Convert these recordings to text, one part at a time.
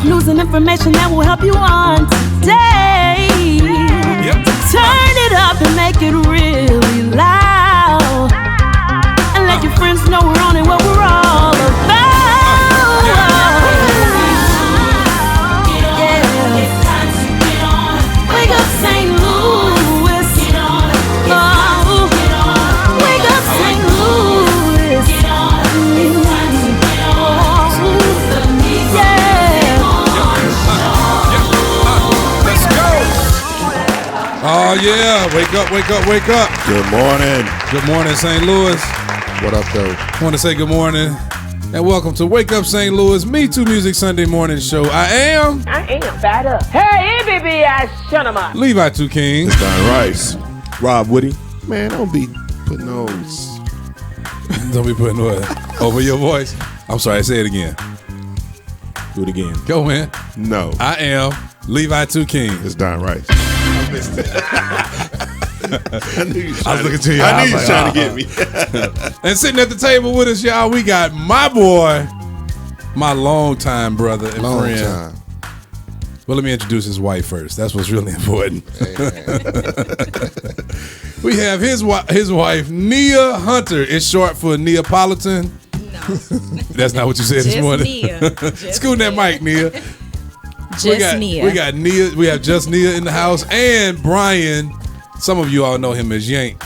Losing information that will help you on today. Turn it up and make it really loud. And let your friends know we're on it, what we're all about. Wake up St. Louis. Wake up St. Louis. Let's go. Oh yeah, wake up, wake up, wake up. Good morning. Good morning, St. Louis. What up, though? I want to say good morning and welcome to Wake Up St. Louis, Me Too Music Sunday morning show. I am Fat up. Hey, baby, I shut him up. Levi 2 King. It's Don Rice. Rob Woody. Man, don't be putting those. Don't be putting what over your voice. I'm sorry, say it again. Do it again. Go, man. No. I am Levi 2 King. It's Don Rice. I missed it. I knew you I was looking to you. I knew you was was like, trying to get me. And sitting at the table with us, y'all, we got my boy, my longtime brother and Long friend. time. Well, let me introduce his wife first. That's what's really important. We have his wife, Nia Hunter. It's short for Neapolitan. No. That's not what you said Just this morning. Nia. Scoot that mic, Nia. Just Nia. We got Nia. We have just Nia in the house, and Brian. Some of you all know him as Yank,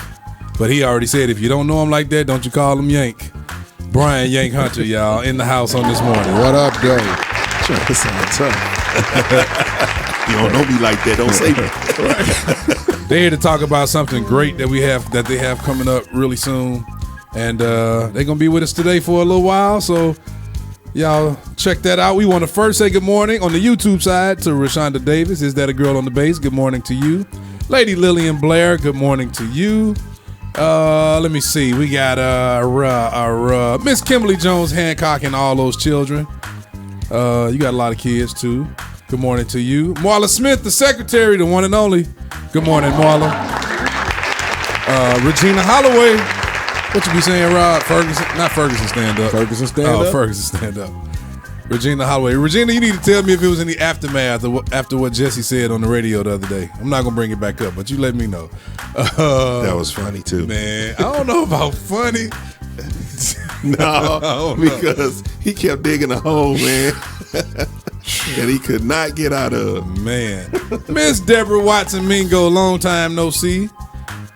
but he already said if you don't know him like that, don't you call him Yank. Brian Yank Hunter, y'all, in the house on this morning. What up, though? Trying to sound tough. You don't know me like that. Don't say me. They're here to talk about something great that they have coming up really soon, and they're gonna be with us today for a little while. So y'all check that out. We want to first say good morning on the YouTube side to Rashonda Davis. Is that a girl on the bass? Good morning to you. Lady Lillian Blair, good morning to you. Let me see. We got Miss Kimberly Jones Hancock and all those children. You got a lot of kids too. Good morning to you. Marla Smith, the secretary, the one and only. Good morning, Marla. Regina Holloway. What you be saying, Rob? Ferguson? Not Ferguson, stand up. Ferguson, stand up? Ferguson, stand up. Regina Holloway. Regina, you need to tell me if it was any aftermath after what Jesse said on the radio the other day. I'm not going to bring it back up, but you let me know. That was funny, too. Man, I don't know about funny. No, because he kept digging a hole, man, that he could not get out of. Man. Miss Deborah Watson Mingo, long time no see,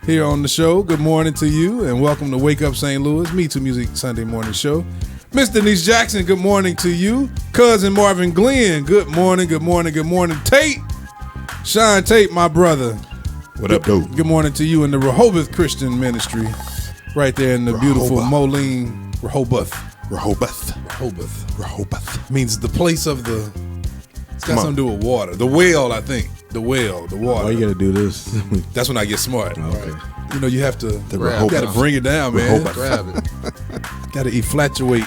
here on the show. Good morning to you, and welcome to Wake Up St. Louis, Me Too Music Sunday morning show. Miss Denise Jackson, good morning to you. Cousin Marvin Glenn, good morning, good morning, good morning. Tate, Sean Tate, my brother. What up, dude? Good morning to you in the Rehoboth Christian Ministry, right there in the beautiful Moline, Rehoboth. Rehoboth. Means the place of the. It's got something to do with water. The well, I think. The well, the water. Why you gotta do this? That's when I get smart. Okay. You know, you have to. The You Rehoboth. got to bring it down, man. Grab it. Got to inflatuate.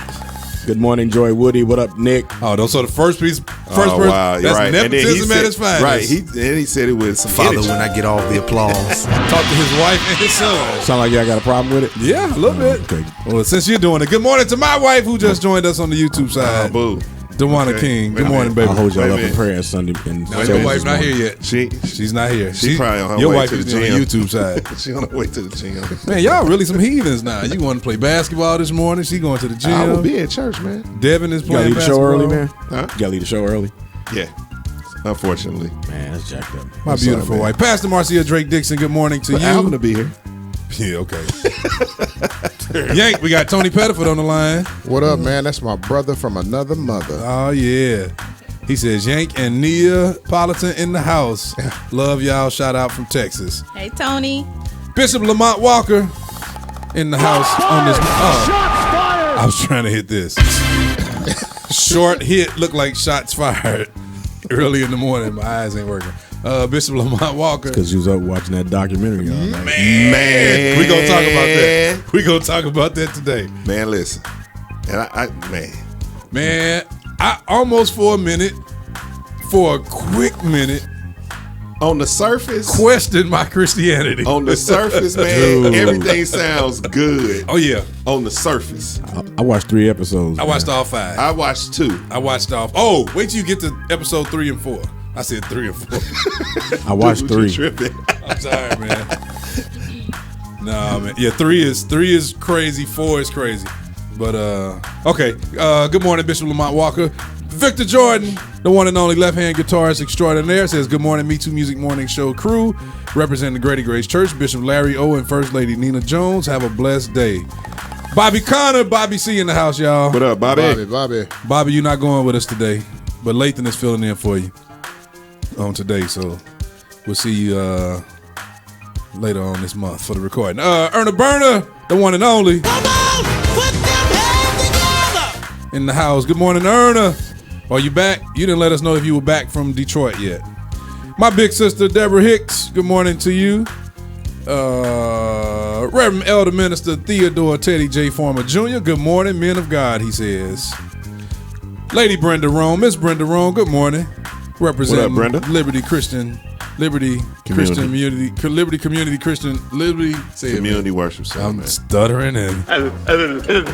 Good morning, Joy Woody. What up, Nick? Oh, so the first person. Wow, you're That's right. nepotism at its finest. Right. He said it was some Father, energy. when I get all the applause. Talk to his wife and his son. Sound like y'all got a problem with it? Yeah, a little bit. Okay. Well, since you're doing it, good morning to my wife who just joined us on the YouTube side. Boo. Dewana Okay. King. Good Wait a morning, minute. baby. I'll hold y'all Wait a up in minute. prayer Sunday. And No, your wife not here yet. She's She's not here. She probably on her Your way wife to is the on the gym. YouTube side. She on her way to the gym. Man, y'all really some heathens now. You want to play basketball this morning? She going to the gym. I will be at church, man. Devin is You gotta playing leave the show basketball. early, man? Huh? You gotta leave the show early? Yeah. Unfortunately. Man, that's jacked up. My What's beautiful up, man? wife, Pastor Marcia Drake Dixon. Good morning to But you. I'm gonna be here. Yeah, okay. Yank, we got Tony Pettiford on the line. What up, man? That's my brother from another mother. Oh yeah. He says Yank and Neapolitan in the house. Love y'all. Shout out from Texas. Hey, Tony. Bishop Lamont Walker in the house on this. Oh, I was trying to hit this. Short hit looked like shots fired early in the morning. My eyes ain't working. Bishop Lamont Walker. Because you was up watching that documentary all night. Man, we gonna talk about that. We gonna talk about that today. Man, listen. And Man, I almost for a quick minute, On the surface, question my Christianity. on the surface, man, Dude. everything sounds good. Oh yeah, On the surface, I watched 3 episodes. I watched all 5. I watched 2. I watched off. Oh, wait till you get to episode 3 and 4. I said 3 and 4. I watched Dude, you 3. tripping. I'm sorry, man. Nah, man. Yeah, 3 is crazy. 4 is crazy. But okay. Good morning, Bishop Lamont Walker. Victor Jordan, the one and only left-hand guitarist extraordinaire, says, good morning, Me Too Music Morning Show crew. Representing the Grady Grace Church, Bishop Larry O. and First Lady Nina Jones. Have a blessed day. Bobby Connor, Bobby C in the house, y'all. What up, Bobby? Bobby, you're not going with us today, but Lathan is filling in for you on today, so we'll see you later on this month for the recording. Erna Burner, the one and only. Come on, put them hands together. In the house. Good morning, Erna. Are you back? You didn't let us know if you were back from Detroit yet. My big sister, Deborah Hicks, good morning to you. Reverend Elder Minister Theodore Teddy J. Farmer Jr., good morning, men of God, he says. Lady Brenda Rome, Miss Brenda Rome, good morning. Representing Brenda? Liberty Community Christian Liberty. Say it, Community man. worship center, I'm man. stuttering and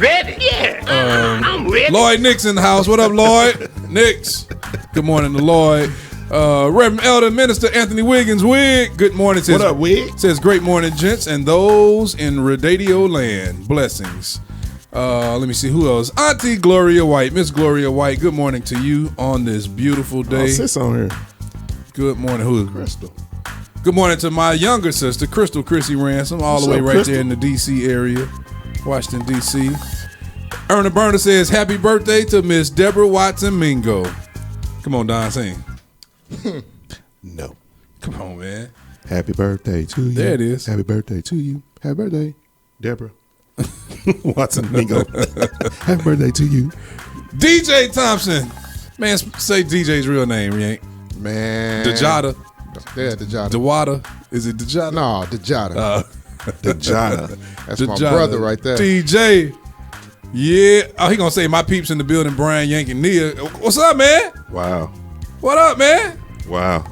Ready? Yeah. I'm ready. Lloyd Nix in the house. What up, Lloyd? Nix. Good morning to Lloyd. Reverend Elder Minister Anthony Wiggins. Wig. Good morning. Says, What up, Wig? Says great morning, gents, and those in Redadio land. Blessings. Let me see who else. Auntie Gloria White. Miss Gloria White. Good morning to you on this beautiful day. Sis on here. Good morning. Who? Crystal. Good morning to my younger sister, Crystal Chrissy Ransom, all the way up, right Crystal? there in the D.C. area, Washington, D.C. Erna Burner says, happy birthday to Miss Deborah Watson Mingo. Come on, Don, sing. No. Come on, man. Happy birthday to you. There it is. Happy birthday to you. Happy birthday, Deborah. Watson Mingo. Happy birthday to you. DJ Thompson. Man, say DJ's real name, ain't? Man. Dejada. Yeah, Dejada. Dewada. Is it Dejada? No, Dejada. Dejada. That's my Dejada. brother right there. DJ. Yeah. Oh, he gonna say my peeps in the building, Brian Yank and Nia. What's up, man? Wow. What up, man? Wow.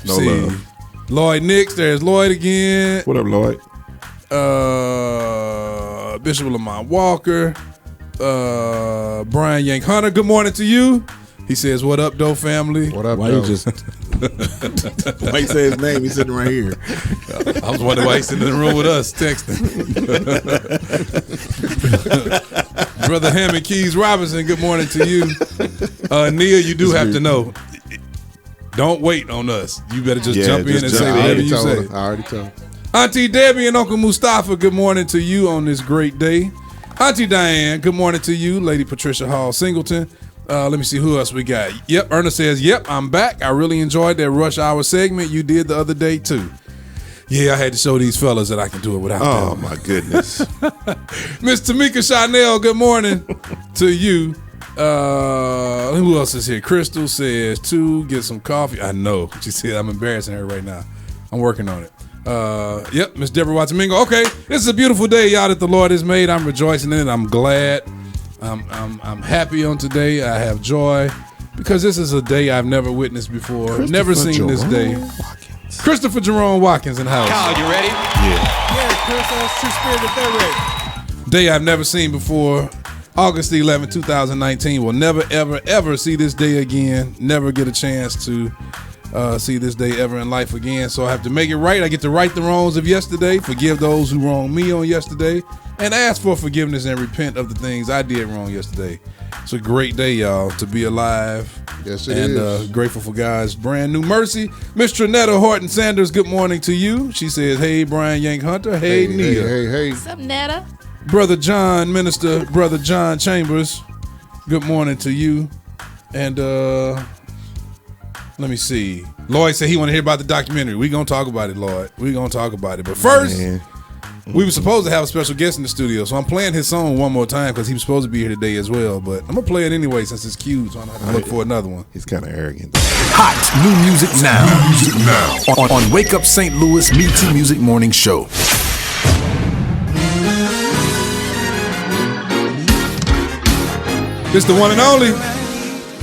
No See, love. Lloyd Nix, there's Lloyd again. What up, Lloyd? Bishop Lamont Walker, Brian Yank Hunter. Good morning to you. He says, "What up, Doe family?" What up, Why though? you just? Why you say his name? He's sitting right here. I was wondering why he's sitting in the room with us texting. Brother Hammond Keys Robinson. Good morning to you. Nia, you do have to know. Don't wait on us. You better just jump in and just say jump in. whatever you say. I already told her. Auntie Debbie and Uncle Mustafa, good morning to you on this great day. Auntie Diane, good morning to you. Lady Patricia Hall Singleton. Let me see who else we got. Yep, Erna says, yep, I'm back. I really enjoyed that rush hour segment you did the other day too. Yeah, I had to show these fellas that I can do it without Oh, them. my goodness. Miss Tamika Chanel, good morning to you. Who else is here? Crystal says, get some coffee. I know. She said, I'm embarrassing her right now. I'm working on it. Yep, Miss Deborah Watson Mingo. Okay, this is a beautiful day, y'all, that the Lord has made. I'm rejoicing in it. I'm glad. I'm happy on today. I have joy because this is a day I've never witnessed before. Never seen this day. Christopher Jerome Watkins in the house. Kyle, you ready? Day I've never seen before. August the 11th, 2019. Will never, ever, ever see this day again. Never get a chance to see this day ever in life again. So I have to make it right. I get to right the wrongs of yesterday, forgive those who wronged me on yesterday, and ask for forgiveness and repent of the things I did wrong yesterday. It's a great day, y'all, to be alive. Yes, it and is. Grateful for God's brand new mercy. Miss Trinetta Horton Sanders, good morning to you. She says, hey, Brian Yank Hunter. Hey, Nia. Hey. What's up, Netta? Brother John, Minister, Brother John Chambers, good morning to you. And let me see. Lloyd said he want to hear about the documentary. We're going to talk about it, Lloyd. We're going to talk about it. But first, we were supposed to have a special guest in the studio, so I'm playing his song one more time because he was supposed to be here today as well. But I'm going to play it anyway since it's queued, so I'm going to have to look for another one. He's kind of arrogant. Hot new music now. On Wake Up St. Louis Me Too Music Morning Show. This the one and only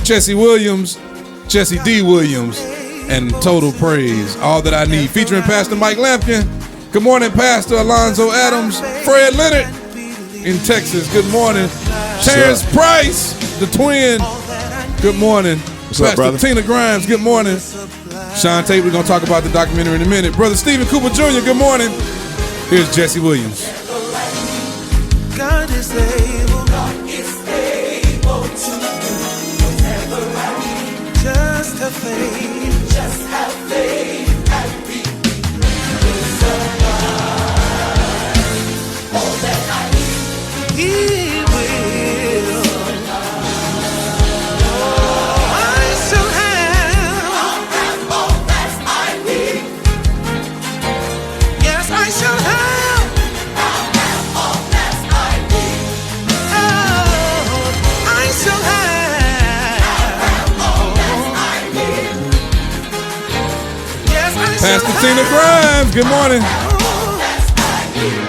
Jesse Williams, Jesse D. Williams. and Total Praise. All That I Need, featuring Pastor Mike Lampkin. Good morning, Pastor Alonzo Adams. Fred Leonard in Texas. Good morning. Terrence Price, the twin. Good morning. What's up, brother? Tina Grimes, good morning. Sean Tate, we're going to talk about the documentary in a minute. Brother Stephen Cooper Jr., good morning. Here's Jesse Williams. God is able. God is able to do whatever I need. Just have faith. Just have faith and be all that I need. He will. Oh, I shall have all that I need. Yes, I shall have. Pastor Tina Grimes, good morning.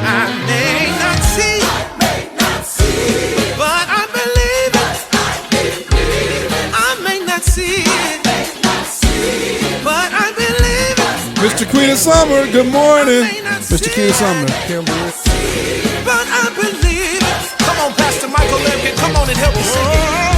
I may not see, but I believe it. I may not see it, but I believe it. Mr. Queen of Summer, good morning. Mr. Queen of Summer. But I believe it. Come on, Pastor Michael Lampkin, come on and help me sing it.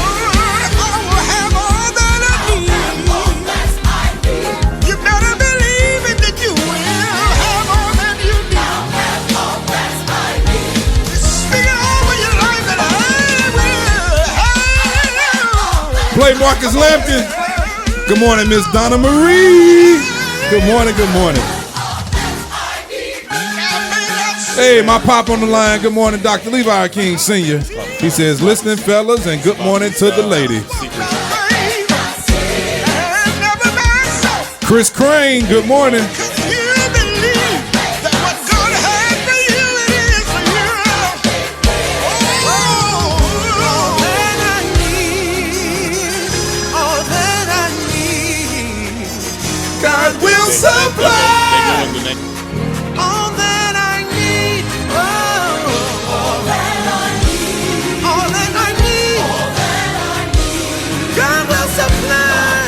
Play Marcus Lampkin. Good morning, Miss Donna Marie. Good morning, good morning. Hey, my pop on the line. Good morning, Dr. Levi King Sr. He says, listening, fellas, and good morning to the ladies. Chris Crane, good morning. God will supply all that I need. All that I need. All that I need. All that I need. God will supply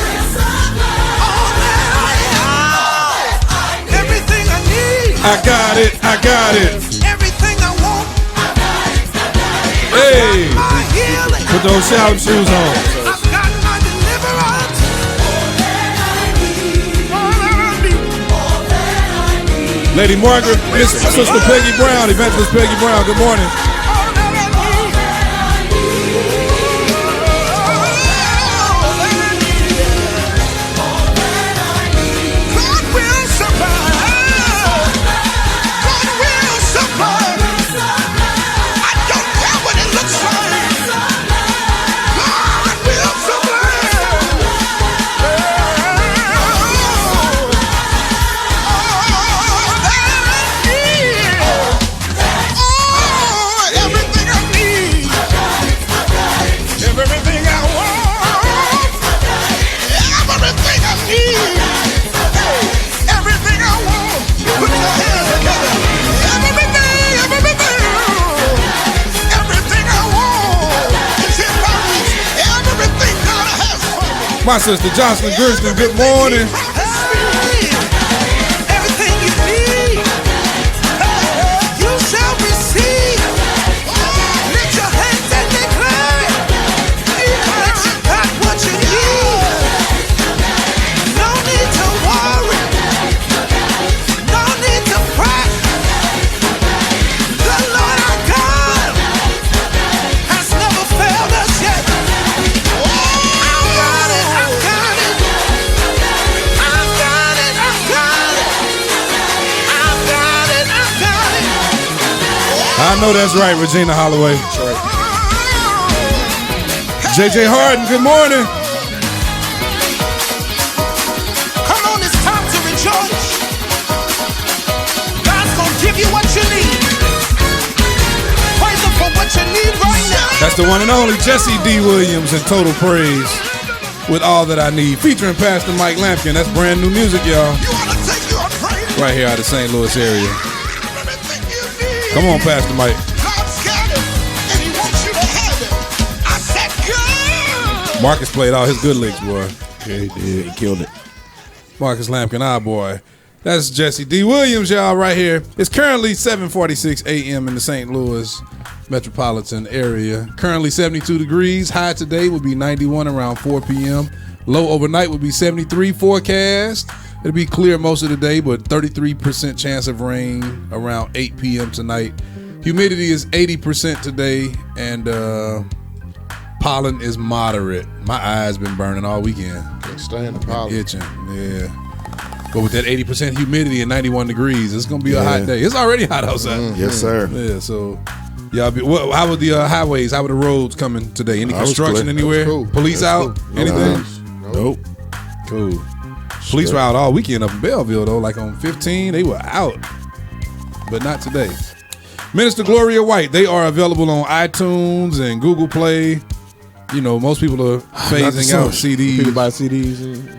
all that I have. Everything I need. I got it. I got it. Everything I want. Hey, My healing. put those shouting shoes on. I've got my deliverance. Lady Margaret, Miss Sister Peggy Brown, Evangelist Peggy Brown, good morning. My sister Jocelyn Gersten, good morning. Everything you need, you shall receive. Lift your hands and declare it. That you got what you need. No need to worry. No need to fret. The Lord our God has never failed us yet. I know that's right, Regina Holloway. JJ Harden, good morning. Come on, it's time to rejoice. God's gonna give you what you need. Praise Him for what you need right now. That's the one and only Jesse D. Williams in Total Praise with All That I Need, featuring Pastor Mike Lampkin. That's brand new music, y'all. You wanna take your praise? Right here out of St. Louis area. Come on, Pastor Mike. God's got it, and He wants you to have it. I said, God. Marcus played all his good licks, boy. Yeah, he did. He killed it. Marcus Lampkin, our boy. That's Jesse D. Williams, y'all, right here. It's currently 7:46 a.m. in the St. Louis metropolitan area. Currently 72 degrees. High today will be 91 around 4 p.m. Low overnight will be 73 forecast. It'll be clear most of the day, but 33% chance of rain around 8 p.m. tonight. Humidity is 80% today, and pollen is moderate. My eyes been burning all weekend. Can't stand the pollen. Itching, yeah. But with that 80% humidity and 91 degrees, it's gonna be a hot day. It's already hot outside. Mm-hmm. Yes, sir. Yeah. So, y'all how were the highways? How were the roads coming today? Any construction clear. anywhere? Cool. Police out? Cool. Anything? Nope. Cool. Police were out all weekend up in Belleville though. Like on 15, they were out, but not today. Minister Gloria White. They are available on iTunes and Google Play. You know, most people are phasing out CDs. People buy CDs.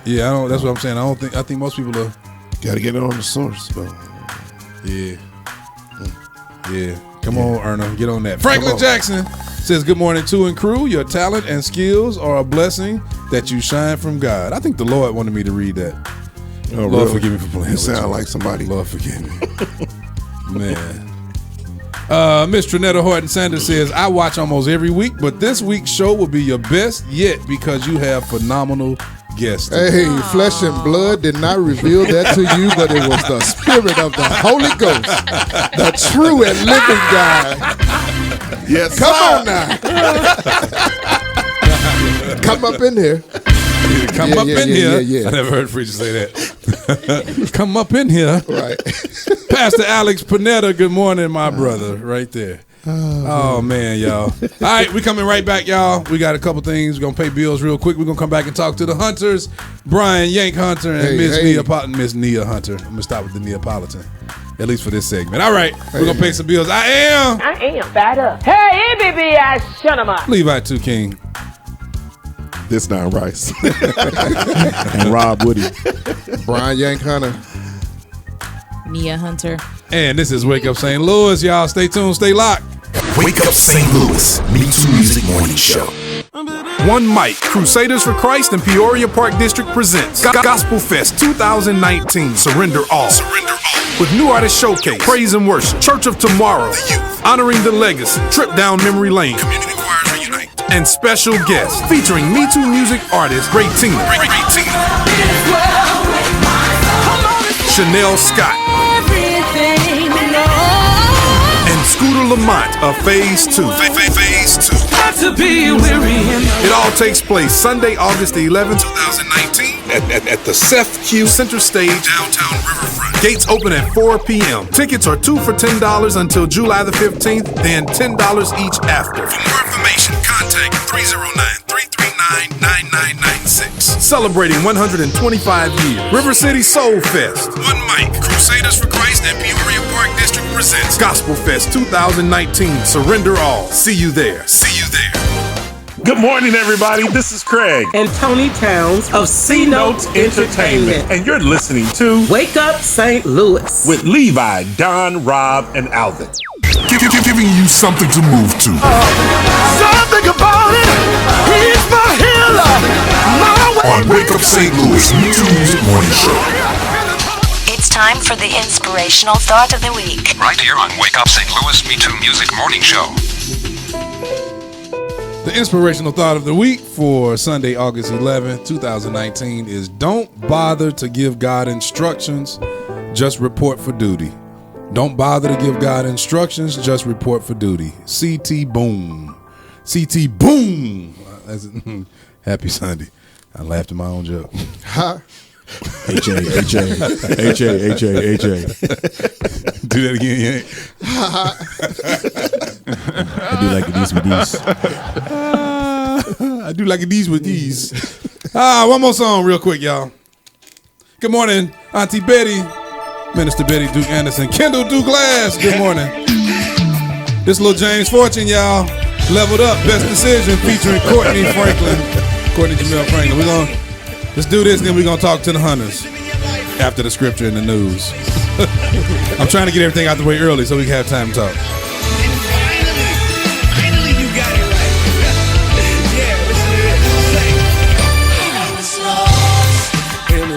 Yeah, I don't. That's what I'm saying. I think most people are. Got to get it on the source, though. Yeah. Come on, Erna, get on that. Franklin Jackson says, "Good morning to and crew. Your talent and skills are a blessing that you shine from God." I think the Lord wanted me to read that. Oh, Lord, really? forgive me for playing. You with sound like somebody. Lord, forgive me, man. Miss Trinetta Horton Sanders says, "I watch almost every week, but this week's show will be your best yet because you have phenomenal guests." Hey, flesh and blood did not reveal that to you, but it was the Spirit of the Holy Ghost, the true and living God. Yes, Come on now. Come up in here. Come up in here. I never heard a preacher say that. Come up in here. Right. Pastor Alex Panetta, good morning, my brother, right there. Oh, man, y'all. All right, we coming right back, y'all. We got a couple things. We're going to pay bills real quick. We're going to come back and talk to the Hunters, Brian Yank Hunter and Miss Nia Hunter. I'm going to stop with the Neapolitan, at least for this segment. All right, we're going to pay some bills. I am fat up. Hey, baby, I shut him up. Levi 2 King. This Don Rice. And Rob Woody. Brian Yank Hunter. Nia Hunter. And this is Wake Up St. Louis, y'all. Stay tuned, stay locked. Wake Up St. Louis, Me Too Music Morning Show. One Mic, Crusaders for Christ and Peoria Park District presents Gospel Fest 2019. Surrender All. With new artist showcase, praise and worship, Church of Tomorrow, the youth, honoring the legacy, trip down memory lane, community choirs reunite, and special guests featuring Me Too music artist Ray Tina, Chanel Scott, and Scooter Lamont of Phase 2. Phase 2. It all takes place Sunday, August the 11th, 2019 at the Seth Q Center Stage, downtown Riverfront. Gates open at 4 p.m. Tickets are 2 for $10 until July the 15th, then $10 each after. For more information, contact 309-339-9996. Celebrating 125 years. River City Soul Fest. One Mic, Crusaders for Christ and Peoria Park District presents Gospel Fest 2019. Surrender All. See you there. Good morning, everybody. This is Craig And Tony Towns of C Notes Entertainment. and you're listening to Wake Up St. Louis. with Levi, Don, Rob, and Alvin. Giving you something to move to. Something about it. He's my healer. My way. On Wake Up St. Louis, Me Too Music Morning Show. It's time for the inspirational thought of the week. Right here on Wake Up St. Louis Me Too Music Morning Show. The inspirational thought of the week for Sunday, August 11th, 2019 is don't bother to give God instructions, just report for duty. Don't bother to give God instructions, just report for duty. CT Boom. CT Boom. Happy Sunday. I laughed at my own joke. AJ. Do that again, Yank. I do like these with these. I do like these with these. One more song real quick, y'all. Good morning, Auntie Betty, Minister Betty Duke Anderson, Kendall Douglas. Good morning. This little James Fortune, y'all. Leveled Up, Best Decision, featuring Courtney Jamel Franklin. Let's do this, then we're going to talk to the Hunters after the scripture and the news. I'm trying to get everything out the way early so we can have time to talk. Finally, you got it right. Yeah, listen to this. I was lost in a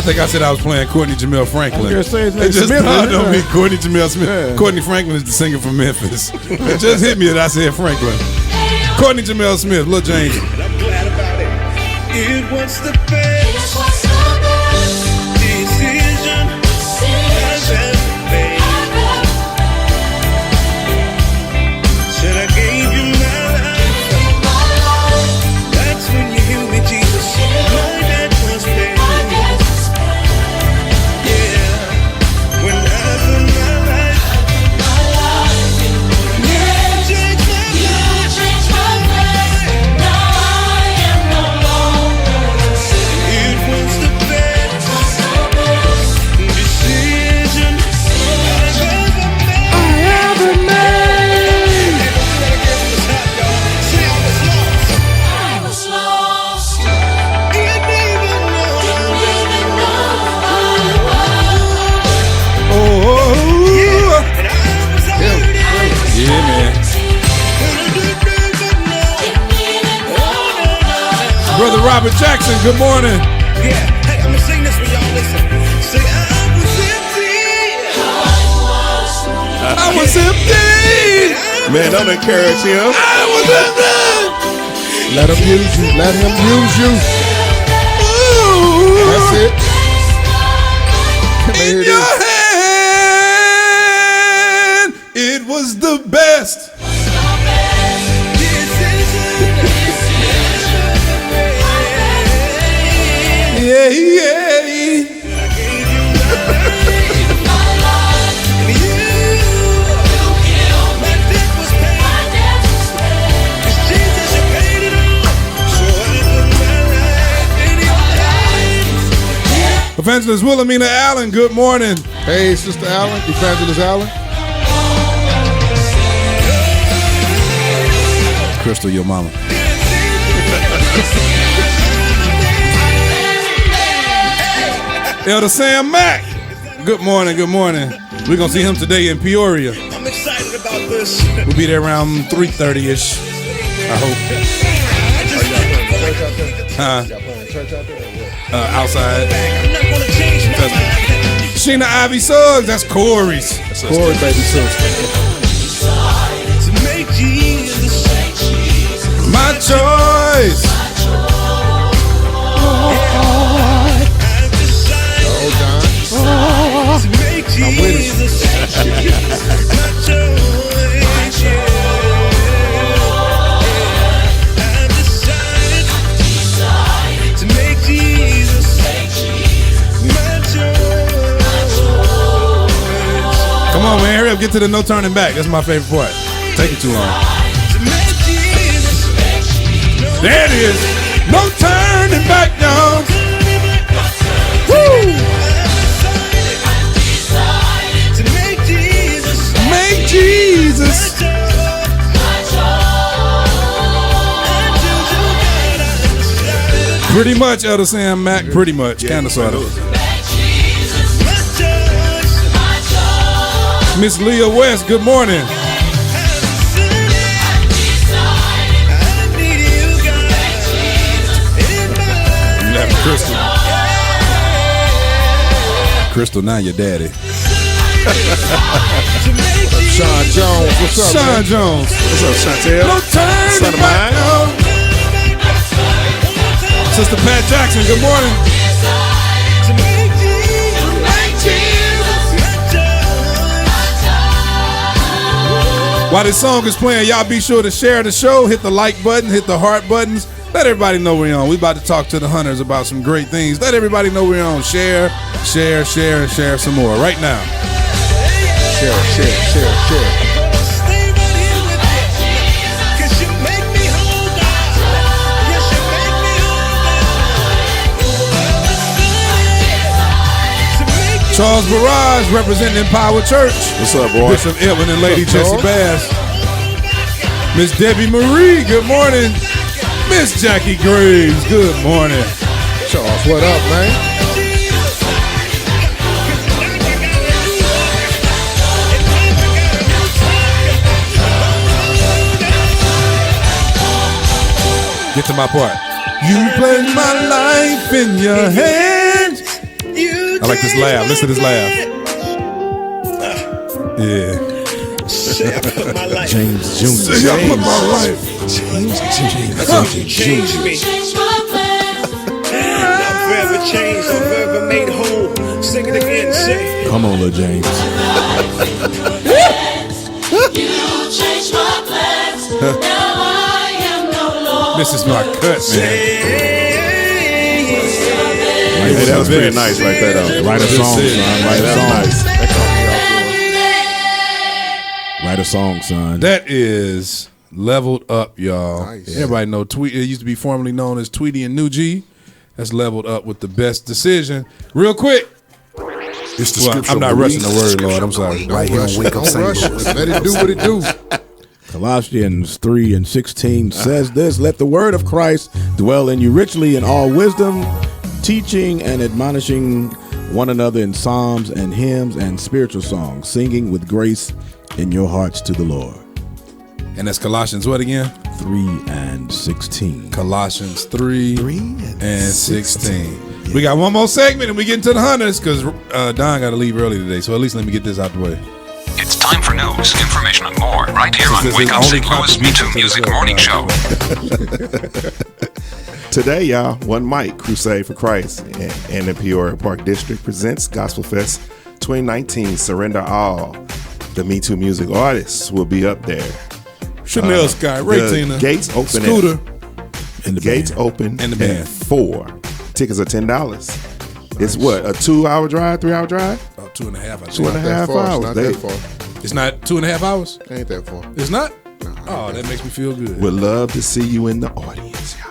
think I said I was playing Courtney Jamel Franklin. I was gonna say his It name's just Smith, dawned isn't on it? me, Courtney Jamel Smith. Yeah. Courtney Franklin is the singer from Memphis. It just hit me that I said Franklin. Courtney Jamel Smith, Lil James. I'm glad about it. It was the best decision I've ever made. Said I gave you my life. That's when you healed me, Jesus. My debt was paid. Yeah. When I put my life, you changed my life. It was the best decision I've ever made. See, I was lost. Didn't even know. Oh, yeah, man. Brother Robert Jackson, good morning. Yeah, hey, I'ma sing this for y'all. Listen. Say, I was empty. I was empty. Man, don't encourage him. I was empty. Let him use you. Let him use you. Ooh. That's it. Can they hear In your this? hand, it was the best. Yeah, yeah. Evangelist Wilhelmina Allen, good morning. Hey, Sister Allen, Evangelist Allen. Crystal, your mama. Elder Sam Mack, good morning, good morning. We're going to see him today in Peoria. I'm excited about this. We'll be there around 3:30ish, I hope. Outside. I'm not gonna change my mind. Sheena Ivy Suggs, that's Corey's. Corey, baby, sister. To make Jesus My choice. I've decided to make Jesus my choice. I've decided to make Jesus my choice. Come on, man, hurry up, get to the no turning back. That's my favorite part. Take it too long. To make Jesus. There it is. No turning back, y'all. Woo! To make Jesus. Make Jesus. Pretty much, Elder Sam Mack. Pretty much, kind of, sort of. Miss Leah West, good morning. You laughing, Crystal. Crystal, now your daddy. Sean Jones, what's up, Sean man? Jones. What's up, Chantel? No turning Son of back, mine. no. Sister Pat Jackson, good morning. While this song is playing, y'all be sure to share the show, hit the like button, hit the heart buttons. Let everybody know we're on. We about to talk to the hunters about some great things. Let everybody know we're on. Share, share, share, and share some more right now. Share, share, share, share. Charles Barrage representing Empower Church. What's up, boy? Bishop Edwin and Lady What's up, Jessie Charles? Bass. Miss Debbie Marie, good morning. Miss Jackie Graves, good morning. Charles, what up, man? Get to my part. You place my life in your hands. You I like this laugh. Listen to this laugh. Yeah. James Jr. Say I put my life. James Change me. I'm forever changed, I'm forever made whole. Sing it again, say. Come on, Lil James. You changed my plans. Now I am no longer. This is my cut, man. Hey, that was pretty nice right there, though. Write a song, son. Write a song. Write a song, son. That is leveled up, y'all. Nice. Everybody know Tweety. It used to be formerly known as Tweety and New G. That's leveled up with the best decision. Real quick. It's the Well, I'm not rushing the word, Lord. I'm sorry. Don't rush it. Don't rush it. Let it do what it do. Colossians 3:16 says this: Let the word of Christ dwell in you richly in all wisdom, teaching and admonishing one another in psalms and hymns and spiritual songs, singing with grace in your hearts to the Lord. And that's Colossians what again? 3:16. Colossians 3:16. We got one more segment and we get into the hunters because Don got to leave early today. So at least let me get this out the way. It's time for news, information, and more right here on Wake Up St. Louis Me Too Music Morning Show. Today, y'all, One Mic Crusade for Christ and the Peoria Park District presents Gospel Fest 2019. Surrender All. The Me Too music artists will be up there. Chanel Sky, Ray Tina, gates open Scooter, and the gates open and the band. at 4. Tickets are $10. It's what, a 2-hour drive, 3-hour drive? About 2.5 hours. 2.5 hours. Not that far. It's not 2.5 hours? Ain't that far. It's not? Oh, that makes me feel good. Would love to see you in the audience, y'all.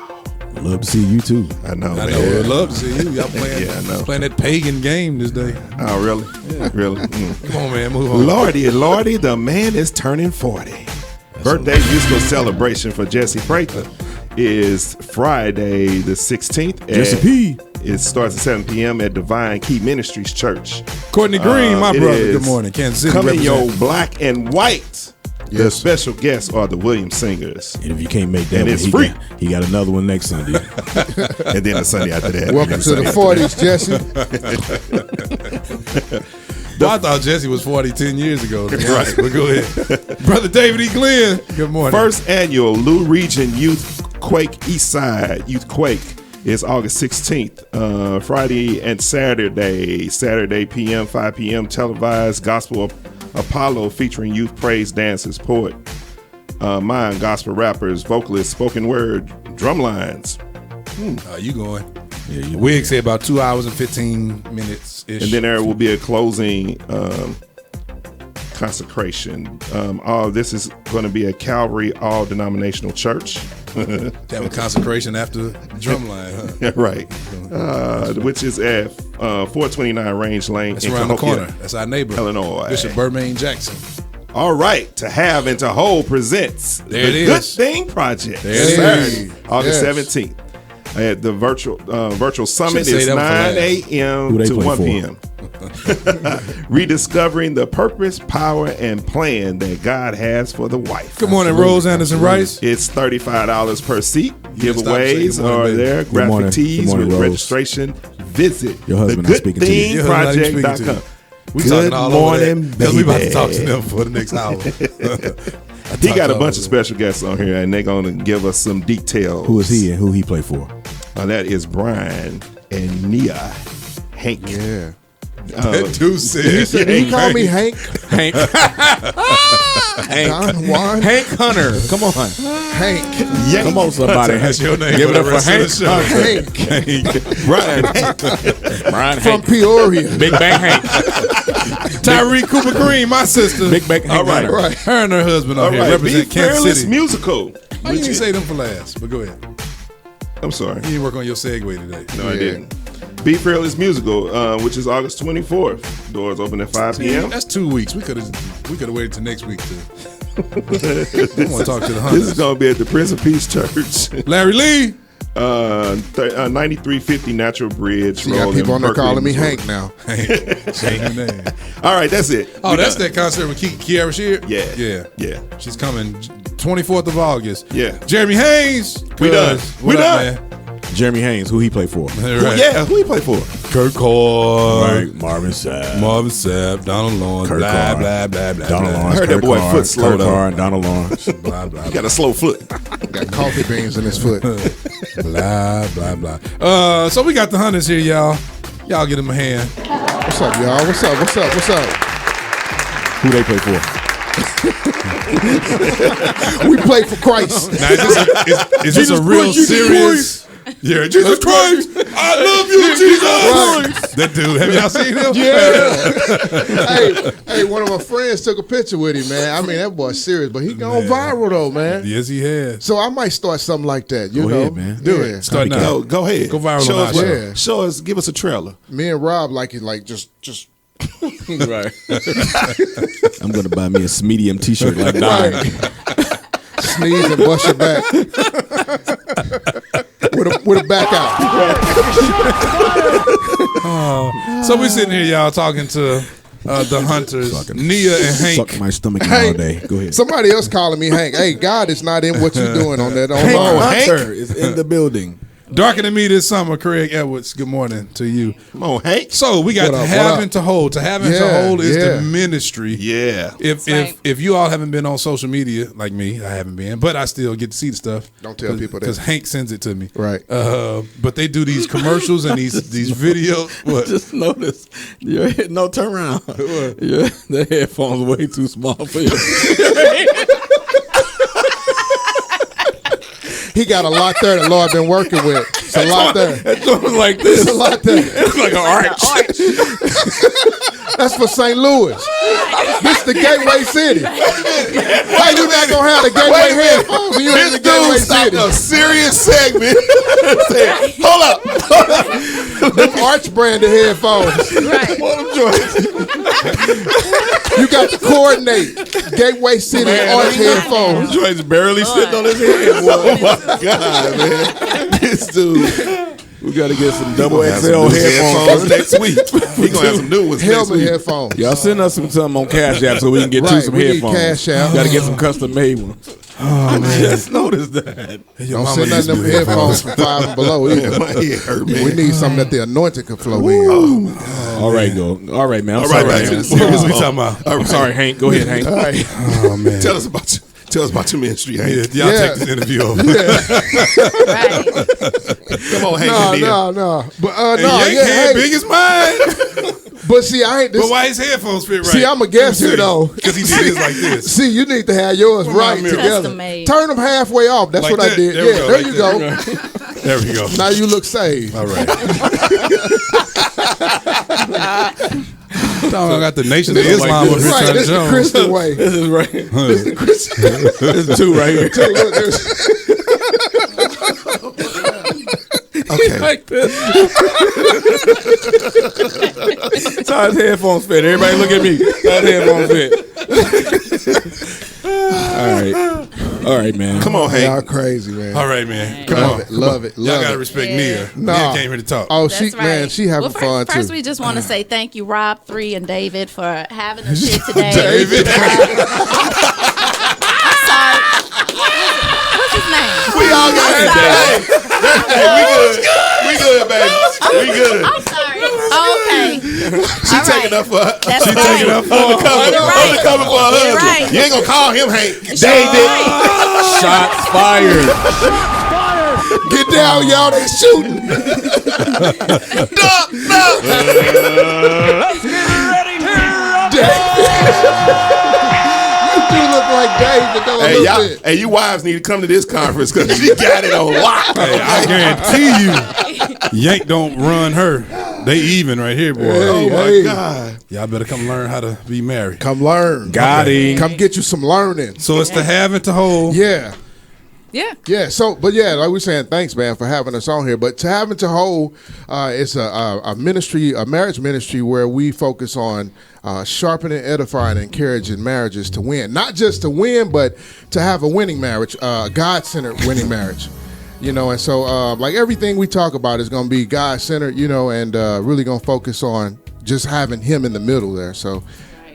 I'd love to see you too. I know. I know. Would love to see you. Y'all playing, Yeah, I know. playing that pagan game this day. Oh, really? Really? Come on, man. Move on. Lordy, the man is turning 40. Birthday musical celebration for Jesse Prather is Friday the 16th. Jesse P. It starts at 7 p.m. at Divine Key Ministries Church. Courtney Green, my It brother. is Good morning. Kansas City. Coming represent. your black and white. The Yes. special guests are the Williams Singers. And if you can't make that And one, it's free. He got another one next Sunday. And then the Sunday after that. Welcome to the 40s, Jesse. Well, I thought Jesse was 40 10 years ago. Right. But go ahead. Brother David E. Glenn. Good morning. First annual Lou Region Youth Quake Eastside Youth Quake is August 16th. Friday and Saturday PM, 5 p.m. televised Gospel Apollo featuring youth praise dancers, poet, mind, gospel rappers, vocalists, spoken word, drum lines. You going? Yeah, Wig said about 2 hours and 15 minutes ish. And then there will be a closing consecration. All this is going to be a Calvary all denominational church. Have a consecration after Drumline, huh? Right. Which is at 429 Range Lane. That's in around the Cahokia, corner. That's our neighbor, Illinois. Bishop Bermain Jackson. All right. To Have and to Hold presents There the it Good is. Thing Project. There it Saturday, is. August Yes. 17th. At the virtual summit Should've is saved that 9 one for a.m. Who they to play 1 for? p.m. Rediscovering the purpose, power, and plan that God has for the wife. Good morning, Rose Anderson Rice. It's $35 per seat. Stop saying Giveaways good morning, are baby. there. Good Graphic morning. Good tees morning, with Rose. registration. Visit Your husband not speaking to you. Your husband not even speaking to you. thegoodthingproject.com. We Good talking all morning, over that, 'cause we about to baby. talk to them for the next hour. He got a bunch of special guests on here, and they're going to give us some details. Who is he and who he play for? That is Brian and Nia Hank. Yeah. That dude said, He called me Hank. Hank. Don Juan. Hank Hunter. Come on. Hank. Come on, somebody. That's your name. Give for it up the for rest of the Hank. show. Hank. Brian Hank. Brian From Hank. Peoria. Big Bang Hank. Tyree Cooper Green, my sister. Big Bang Hank. All right. Hunter. Right. Her and her husband All on here right. Be represent Kansas Fearless City. Musical. How you didn't say them for last? But go ahead. I'm sorry. You didn't work on your segue today. No, I didn't. Be Fearless Musical, which is August 24th. Doors open at 5 p.m. That's 2 weeks. We could have waited till next week to. I want to talk to the This hunters. is going to be at the Prince of Peace Church. Larry Lee. 9350 Natural Bridge. You got Road people in on there Berkeley, calling me Missouri. Hank now. Change your name. All right, that's it. Oh, We that's done. that concert with Kiara Shear? Yeah. Yeah. Yeah. She's coming 24th of August. Yeah. Jeremy Haynes. We done. Cuz, We what up, done. man? Jeremy Haynes. Who he play for? Right. Yeah, who he play for? Kirk Hall, Right, Marvin Sapp, Donald Lawrence, Kirk blah, Carr. blah, blah, blah, Donald blah. Lawrence. I heard that Kirk boy Carr, foot slow, Kirk though. Carr and Donald Lawrence. Blah, blah, He got a slow foot. Got coffee beans in his foot. blah, blah, blah. So we got the Hunters here, y'all. Y'all get them a hand. What's up, y'all? What's up? What's up? What's up? Who they play for? We play for Christ. Now, is this a real serious? Yeah, Jesus Christ, I love you, Jesus. That dude, have y'all seen him? Hey, one of my friends took a picture with him, man. I mean, that boy's serious, but he gone viral though, man. Yes, he has. So I might start something like that. You Go know, ahead, man. Do it. Start now. Go ahead. Go viral Show on us, our show. show us. Give us a trailer. Me and Rob like it, like just. Right. I'm gonna buy me a medium T-shirt like that. Right. Sneeze and bust your back with a back out. So we sitting here, y'all, talking to the Hunters, Nia and Hank. Suck my stomach all day. Go ahead. Somebody else calling me Hank. Hey, God is not in what you're doing on that. Hank Hank. Hunter is in the building. Darker than me this summer, Craig Edwards. Good morning to you. Come on, Hank. So we got What to up, have what and to hold. To have and to Yeah, hold is yeah. the ministry. Yeah. If you all haven't been on social media like me, I haven't been, but I still get to see the stuff. Don't tell people that. because Hank sends it to me. Right. But they do these commercials and these videos. What? Just notice your head. No, turn around. The headphones way too small for you. He got a lot there the Lord been working with. It's a lot there. That joint was like this. It's a lot there. It's like an arch. That's for St. Louis. This the Gateway City. Why you not gonna have the Gateway headphones when you in the Gateway City? A serious segment. Hold up. Them Arch branded headphones. Right. You got to coordinate Gateway City Arch headphones. Joint's barely sitting on his head. Oh my God, man. This dude. We got to get some double Have XL some new headphones. next week. We gonna have some new ones next Helmet week. headphones. Y'all send us something on Cash App so we can get you Right, some we need headphones. Cash App. Got to get some custom made ones. I just noticed that. Don't send none of them headphones from 5 and below either. My head hurt, man. We need something that the anointing can flow in. All right, go. All right, man. I'm All right, sorry. back to man. the series we talking about? I'm sorry, Hank. Go ahead, Hank. All right. Oh man. Tell us about your ministry, Hank. Y'all Yeah. take this interview over. Right. Come on, Hank. and Nia. No. But And no, Yank yeah, head hey. big as mine. But see, I ain't this. But why his headphones fit right? See, I'm a guest here, though. Because he did this like this. See, you need to have yours right mirror? together. Custom made. Turn them halfway off. That's Like what I that? did. There we Yeah, go, there like you that. go. There we go. Now you look saved. All right. I got the Nation of Islam like with this. Right, Richard this is the Jones. Christian way. This is right. This is the Christian This is two right here. Look, there's- Okay. Like this. That's how his headphones fit. Everybody look at me. That's how his headphones fit. All right, man. Come on, Hank. Y'all crazy, man. All right, man. Come Love on. it, love it, Y'all love gotta it. respect Yeah. Nia. Nah. Nia came here to talk. Oh, That's she right. man, she having fun first too. we just want to say thank you, Rob 3 and David, for having us here today. David. I'm sorry. What's his name? We all got it. Hey, we good, baby. We good. I'm sorry. Okay. She taking up for her. That's She right. taking up for undercover. You're right. Undercover for her You're husband. right. You ain't gonna call him Hank. She's David. right. Shots fired. Get down, y'all. They shooting. Duck. You look like David though a Hey, little y'all. bit. Hey, you wives need to come to this conference because she got it on lock. Hey, I guarantee you, Yank don't run her. They even right here, boy. Hey, Oh my hey. God. Y'all better come learn how to be married. Come learn. Got him. Come get you some learning. So it's to have and to hold. Yeah. Yeah. Yeah, so but yeah, like we're saying, thanks, man, for having us on here. But to having to hold, it's a ministry, a marriage ministry where we focus on sharpening, edifying, and encouraging marriages to win. Not just to win, but to have a winning marriage, God-centered winning marriage. You know, and so like everything we talk about is going to be God-centered, you know, and really going to focus on just having Him in the middle there. So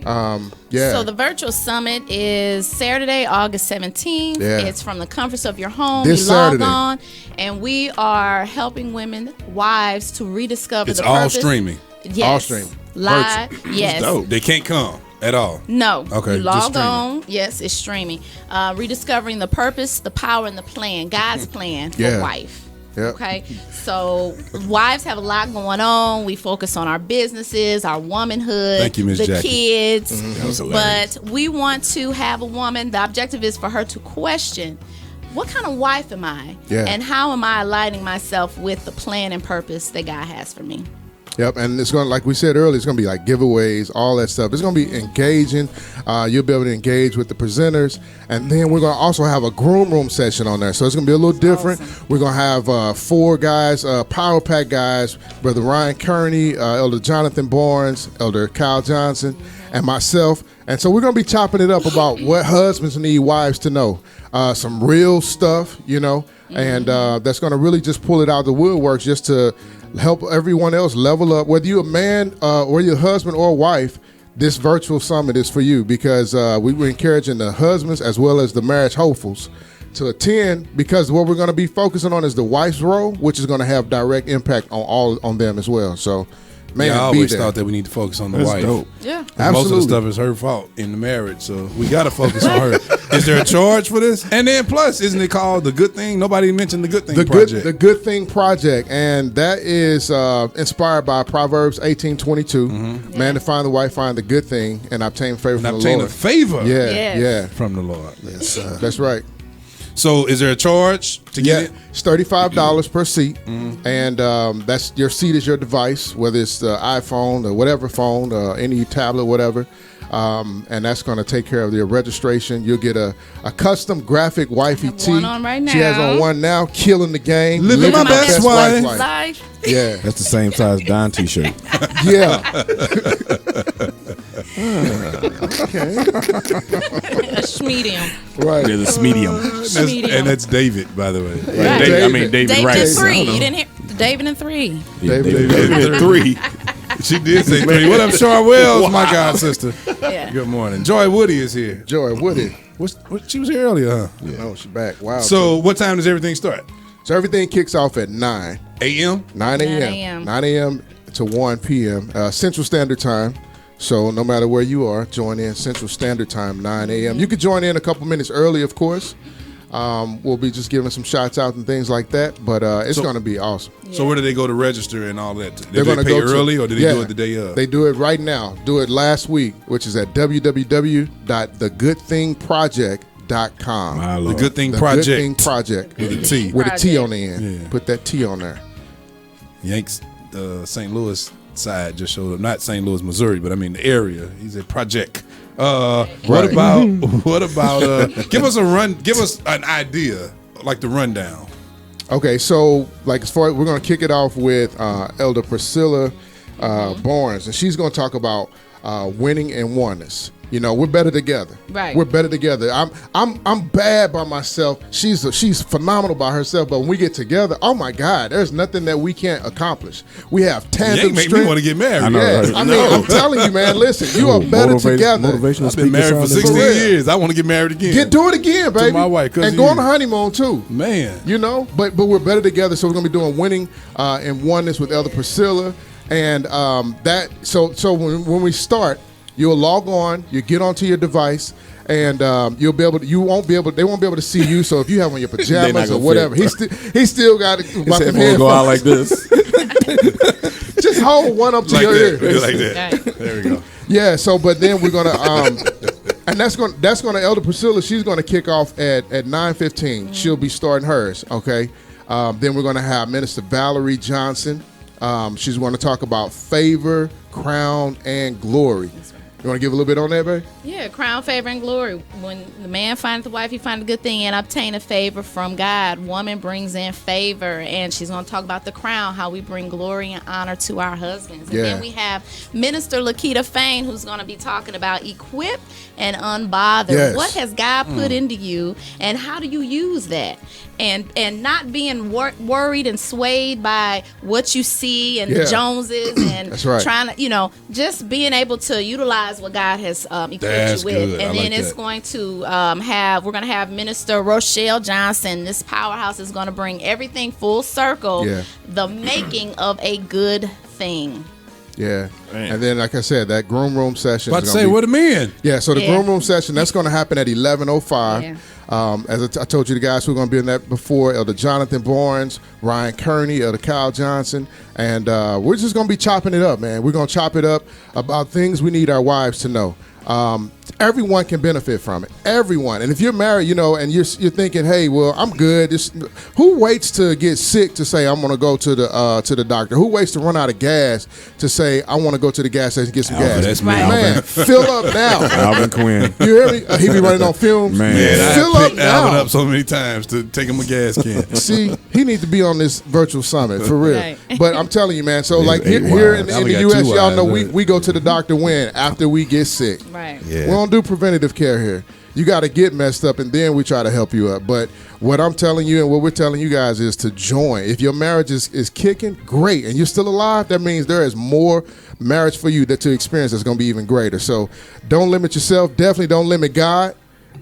Yeah. So the virtual summit is Saturday, August 17th. Yeah. It's from the comforts of your home. This you log Saturday. on, and we are helping women, wives, to rediscover It's the all purpose. streaming. Yes. All streaming. Live. Virtual. Yes. Dope. They can't come at all. No. Okay, You just log streaming. on. Yes, it's streaming. Rediscovering the purpose, the power, and the plan. God's plan for Yeah. wife. Yep. Okay. So wives have a lot going on. We focus on our businesses, our womanhood, Thank you, Miss the Jackie. kids. That was hilarious. But we want to have a woman. The objective is for her to question, what kind of wife am I? Yeah. And how am I aligning myself with the plan and purpose that God has for me? Yep, and it's going to, like we said earlier, it's going to be like giveaways, all that stuff. It's going to be engaging. You'll be able to engage with the presenters. And then we're going to also have a groom room session on there. So it's going to be a little different. Awesome. We're going to have 4 guys, Power Pack guys, Brother Ryan Kearney, Elder Jonathan Barnes, Elder Kyle Johnson, and myself. And so we're going to be chopping it up about what husbands need wives to know. Some real stuff, you know, and that's going to really just pull it out of the woodworks just to help everyone else level up. Whether you're a man or your husband or wife, this virtual summit is for you, because we're encouraging the husbands as well as the marriage hopefuls to attend, because what we're going to be focusing on is the wife's role, which is going to have direct impact on them as well. So, man, I be always there. thought that we need to focus on the That's wife. dope. Yeah. Most of Absolutely. the stuff is her fault in the marriage, so we got to focus on her. Is there a charge for this? And then plus, isn't it called The Good Thing? Nobody mentioned The Good Thing Project. The Good Thing Project, and that is inspired by Proverbs 18:22. Man, to find the wife, find the good thing, and obtain favor and from the obtain Lord. a favor Yeah, Yes. yeah, from the Lord. Yes. that's right. So is there a charge to Yeah, get it? it's $35 per seat, and that's your seat is your device, whether it's the iPhone or whatever phone, any tablet, whatever. And that's going to take care of your registration. You'll get a custom graphic wifey have tee. one on right She has on now. one now, killing the game, Living my best wife. Life. Yeah, That's the same size Don t-shirt. yeah. A medium. Right. There's a medium. And that's David, by the way. Right. David David Rice. and 3. I don't know. You didn't hear David and 3. David. David 3. She did say 3. What up, Char Wells, my god sister? Yeah. Good morning. Joy Woody is here. Joy Woody. She was here earlier, huh? Oh, she's back. Wow. So what time does everything start? So everything kicks off at 9 a.m.? 9 a.m. 9 a.m. to 1 p.m. Central Standard Time. So no matter where you are, join in Central Standard Time, 9 a.m. You could join in a couple minutes early, of course. We'll be just giving some shots out and things like that, but it's going to be awesome. So where do they go to register and all that? They're Did they gonna pay go to- early or did they yeah, do it the day of? They do it right now. Do it last week, which is at www.thegoodthingproject.com. My The Lord. Good Thing The Project. Good Thing Project. With a T. With a T Project. on the end. Yeah. Put that T on there. Yanks, the St. Louis side just showed up. Not St. Louis, Missouri, but I mean the area. He's a project. What Right. about give us an idea, like the rundown. Okay, so like as far we're going to kick it off with Elder Priscilla Barnes, and she's going to talk about winning and oneness. You know, we're better together. Right. We're better together. I'm bad by myself. She's phenomenal by herself. But when we get together, oh my God, there's nothing that we can't accomplish. We have tandem Yank make me strength. want to get married. I know, Yes, right? I mean, I'm telling you, man. Listen, you are better together. Motivational I've been married for speaker 16 sound. years. I want to get married again. Do it again, baby. my wife, 'cause and of go you. on the honeymoon too. Man. You know, but we're better together. So we're gonna be doing winning and oneness with Elder Priscilla, and So when we start, you'll log on, you get onto your device, and they won't be able to see you. So if you have on your They pajamas not or gonna whatever, he still got it. His headphones go out like this. Just hold one up to Like your that. ear. Like that. There we go. Yeah. So, but then we're gonna and that's gonna Elder Priscilla. She's gonna kick off at 9:15. She'll be starting hers. Okay. Then we're gonna have Minister Valerie Johnson. She's going to talk about favor, crown, and glory. You want to give a little bit on that, babe? Yeah, crown, favor, and glory. When the man finds the wife, he finds a good thing and obtain a favor from God. Woman brings in favor, and she's going to talk about the crown, how we bring glory and honor to our husbands. And Yeah. then we have Minister Lakita Fain, who's going to be talking about equip and unbothered. Yes. What has God put into you, and how do you use that? and not being worried and swayed by what you see and Yeah. the Joneses and That's right. trying to, just being able to utilize what God has equipped That's you with. good. And I then like it's that. going to we're going to have Minister Rochelle Johnson. This powerhouse is going to bring everything full circle. Yeah. The making of a good thing. Yeah. And then, like I said, that groom room session. About is to gonna say, be- where the men? Yeah, so the Yeah. groom room session, that's going to happen at 11:05. Yeah. As I told you, the guys who are going to be in that before, Elder Jonathan Barnes, Ryan Kearney, Elder Kyle Johnson, and we're just going to be chopping it up, man. We're going to chop it up about things we need our wives to know. Everyone can benefit from it. Everyone. And if you're married, and you're thinking, hey, well, I'm good. Who waits to get sick to say I'm going to go to the doctor? Who waits to run out of gas to say I want to go to the gas station and get some gas? That's me, Man, Alvin. fill up now. Alvin Quinn. You hear me? He be running on fumes. Man. I fill have up picked Alvin now. up so many times to take him a gas can. See, he needs to be on this virtual summit for real. Right. But I'm telling you, man. So He's like 8 here in wives. Alvin the got U.S., 2 y'all know wives, we go to the doctor when after we get sick. Right. We don't do preventative care here. You got to get messed up, and then we try to help you up. But what I'm telling you and what we're telling you guys is to join. If your marriage is kicking, great, and you're still alive, that means there is more marriage for you to experience that's going to be even greater. So don't limit yourself. Definitely don't limit God,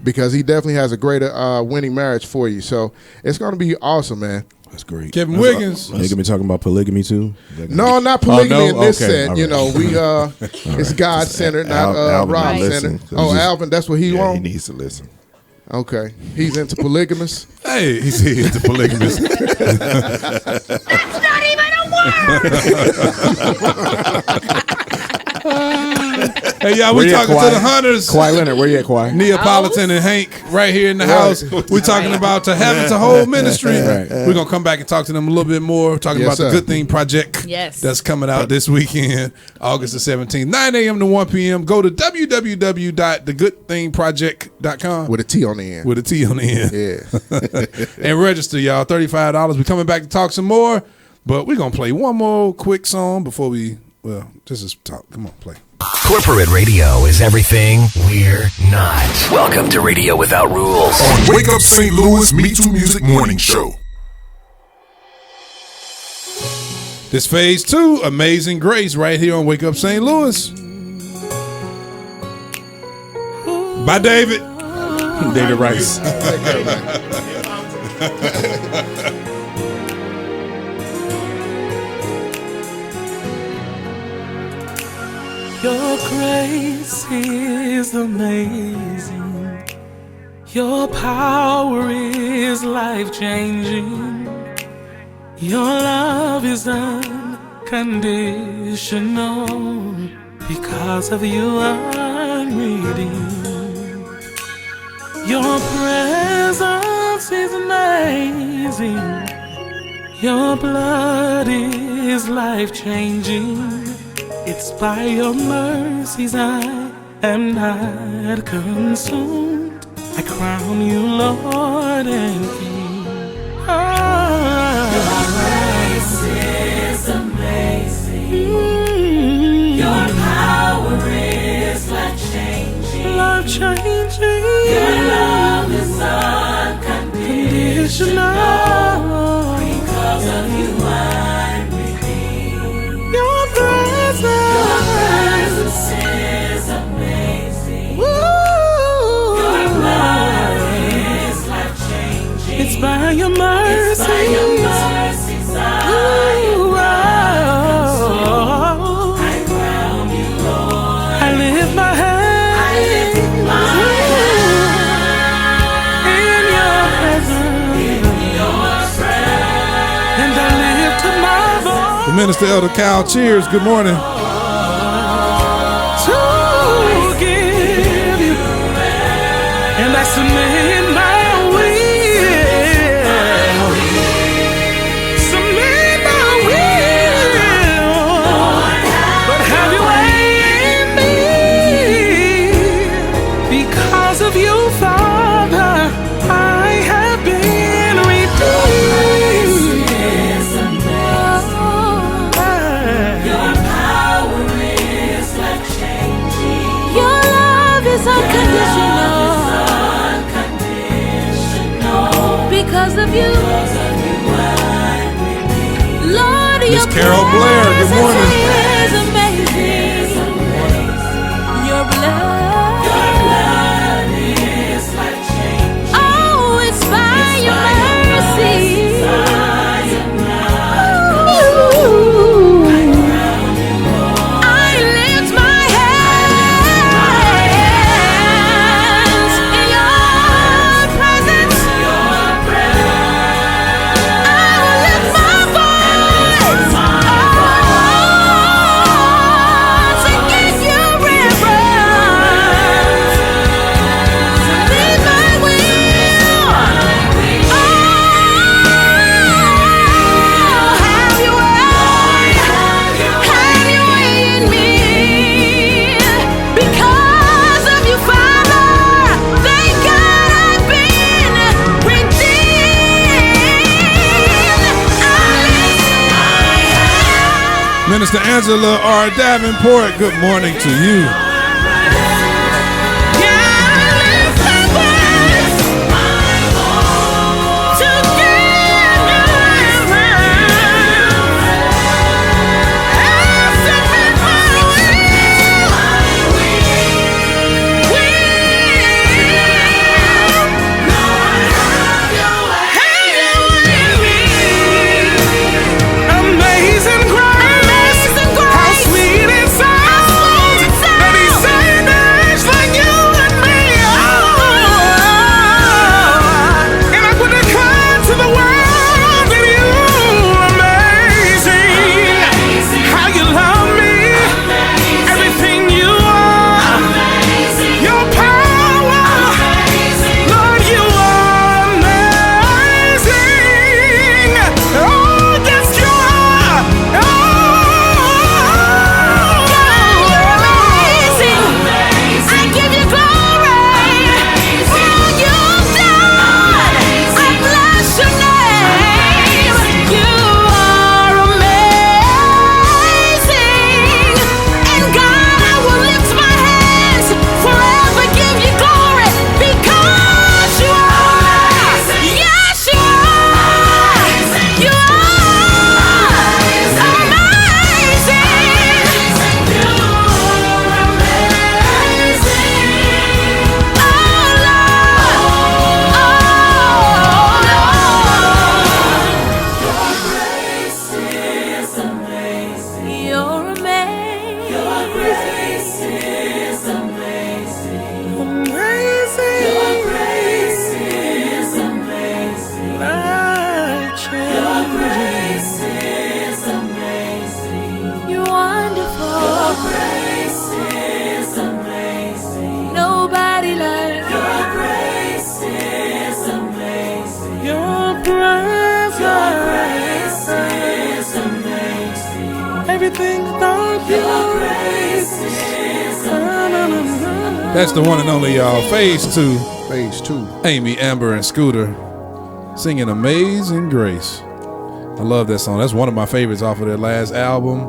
because he definitely has a greater winning marriage for you. So it's going to be awesome, man. That's great. Kevin Wiggins. Are you gonna be talking about polygamy too? No, not polygamy in this Okay, set. all You right. know, it's God centered, not Alvin Rob might centered. listen. Oh, Alvin, that's what he Yeah, he wants. needs to listen. Okay, he's into polygamous. Hey, he's the polygamist. That's not even a word. Hey, y'all, we talking to the hunters. Kawhi Leonard, where you at, Kawhi? Neapolitan and Hank right here in the house. We're talking about to Heaven to Whole Ministry. Right. We're going to come back and talk to them a little bit more, talking Yes, about the sir. Good Thing Project Yes. that's coming out this weekend, August the 17th, 9 a.m. to 1 p.m. Go to www.thegoodthingproject.com With a T on the end. with a T on the end. Yeah. And register, y'all. $35. We're coming back to talk some more, but we're going to play one more quick song before just talk. Come on, play. Corporate radio is everything we're not. Welcome to Radio Without Rules. On Wake Up St. Louis Me Too Music Morning Show. This phase 2, Amazing Grace, right here on Wake Up St. Louis. By David. David Rice. Your grace is amazing. Your power is life-changing. Your love is unconditional. Because of you, I'm redeemed. Your presence is amazing. Your blood is life-changing. It's by your mercies I am not consumed. I crown you Lord and King. Your grace is amazing. Your power is life-changing. Life-changing. Your love is unconditional. Because of you I'm redeemed. Your presence is amazing. Your blood is life-changing. It's by your mercies. It's by your mercies I crown you, Lord. I lift my hands. I lift my hands in your presence. In your presence. And I lift up my voice. The Minister Elder Kyle Cheers, good morning. To give you, and I submit my will. Submit my will. But have your way in me. Because of you, Father, I have been redeemed. Your power is life-changing. Your love is unconditional. Unconditional. Because because of you. Lord, Miss your Carol Blair, good morning. presence is amazing. Your blood is life changing. Oh, it's by your mercy. Ooh. I lift my hands in your presence. I will lift my voice to give you reverence. Lead my will. Have your way in me. Because of you, Father, thank God I've been redeemed. Minister Angela R. Davenport, good morning to you. Amazing grace, how sweet it sounds that He saved a wretch like you and me. Oh, and I would declare to the world that You are amazing. How You love me, everything You are, Your power, Lord, You are amazing. Oh, yes, You are. I give you glory for all you've done. I bless your name. You are amazing. And God, I will lift my hands forever, give you glory because you are. Yes, you are. You are amazing. You're amazing. Your grace is amazing. Amazing. Your grace is amazing. Your grace is amazing. You're wonderful. Your grace is amazing. Nobody like Your grace is amazing. Your presence is amazing. Everything about Your grace is amazing. That's the one and only, y'all. Phase 2. Phase 2. Amy, Amber, and Scooter singing Amazing Grace. I love that song. That's one of my favorites off of their last album,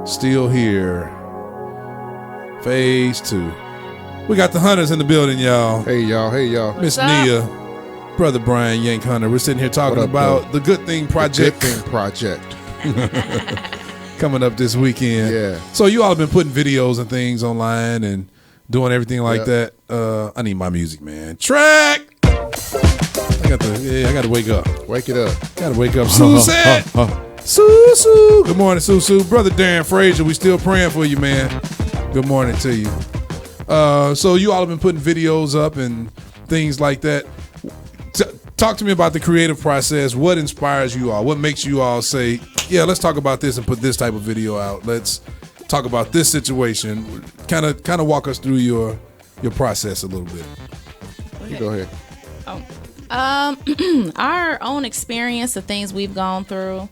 Still Here. Phase 2. We got the Hunters in the building, y'all. Hey, y'all. Hey, y'all. Miss What's up? Nia, Brother Brian Yank Hunter. We're sitting here talking What up, about the Good Thing Project. Good Thing Project. Coming up this weekend. Yeah. So you all have been putting videos and things online and doing everything like Yep. that. I need my music, man. Track. I got to wake up. Wake it up. Got to wake up. Susan. Susu. Good morning, Susu. Brother Darren Frazier, we still praying for you, man. Good morning to you. So you all have been putting videos up and things like that. Talk to me about the creative process. What inspires you all? What makes you all say, yeah, let's talk about this and put this type of video out. Let's talk about this situation. Kind of walk us through your process a little bit. You go ahead. Our own experience, the things we've gone through,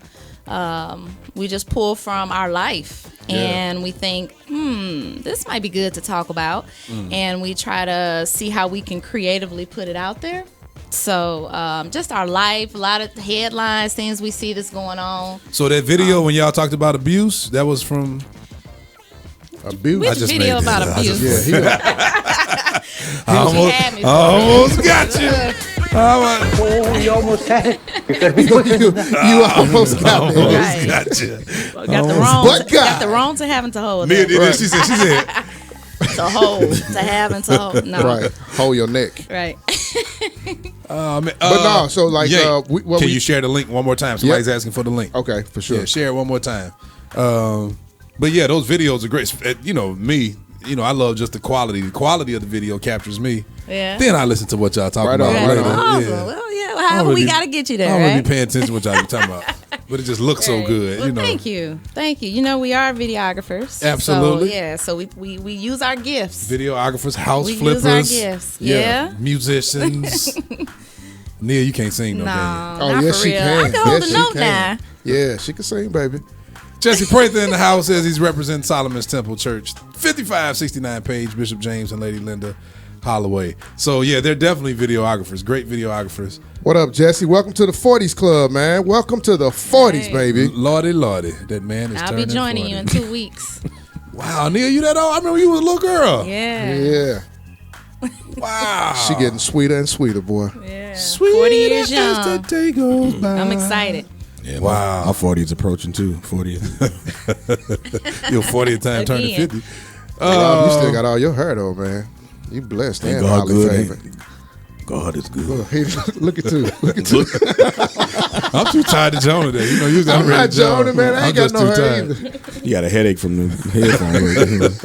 we just pull from our life. And we think, this might be good to talk about. And we try to see how we can creatively put it out there. So just our life, a lot of headlines, things we see that's going on. So that video when y'all talked about abuse, that was from abuse. Which video about abuse? I almost got you. I Oh, you almost had it. You almost got it. Right. Gotcha. Got the wrong. Got the wrong to having to hold. Nia Up. did it. She said. To hold, to have, and to hold. No. Right. Hold your neck. Right. But no, so like, can you share the link one more time? Somebody's asking for the link. Okay, for sure. Yeah, share it one more time. But yeah, those videos are great. You know, me, I love just the quality. The quality of the video captures me. Yeah. Then I listen to what y'all talking about Right. later. Awesome. Yeah. Well, yeah. How we got to get you there, I don't right? really be paying attention to what y'all be talking about. But it just looks so good. Well, thank you. You know, we are videographers. Absolutely. So we use our gifts. Videographers, house we flippers. We use our gifts. Yeah. Musicians. Nia, you can't sing, no, can you? Oh, yes, she can. I can hold the note now. Yeah, she can sing, baby. Jesse Prather in the house says he's representing Solomon's Temple Church, 5569 Page, Bishop James and Lady Linda Holloway. So yeah, they're definitely videographers, great videographers. What up, Jesse? Welcome to the 40s Club, man. Welcome to the 40s, baby. Lordy, that man is I'll turning be joining 40. you in 2 weeks. Wow, Nia, you that old? I remember you was a little girl. Yeah. Wow. She getting sweeter and sweeter, boy. Yeah. Sweet 40 years young. as the day goes by. I'm excited. Yeah, wow. My 40 is approaching too. 40th. Your 40th time turning 50. You still got all your hair though, man. You blessed and God highly good. favored. God is good. Look at you. I'm too tired to Jonah today. You know, usually I'm ready not to Jonah. Jonah, man. I ain't got no hair either. You got a headache from the headphones.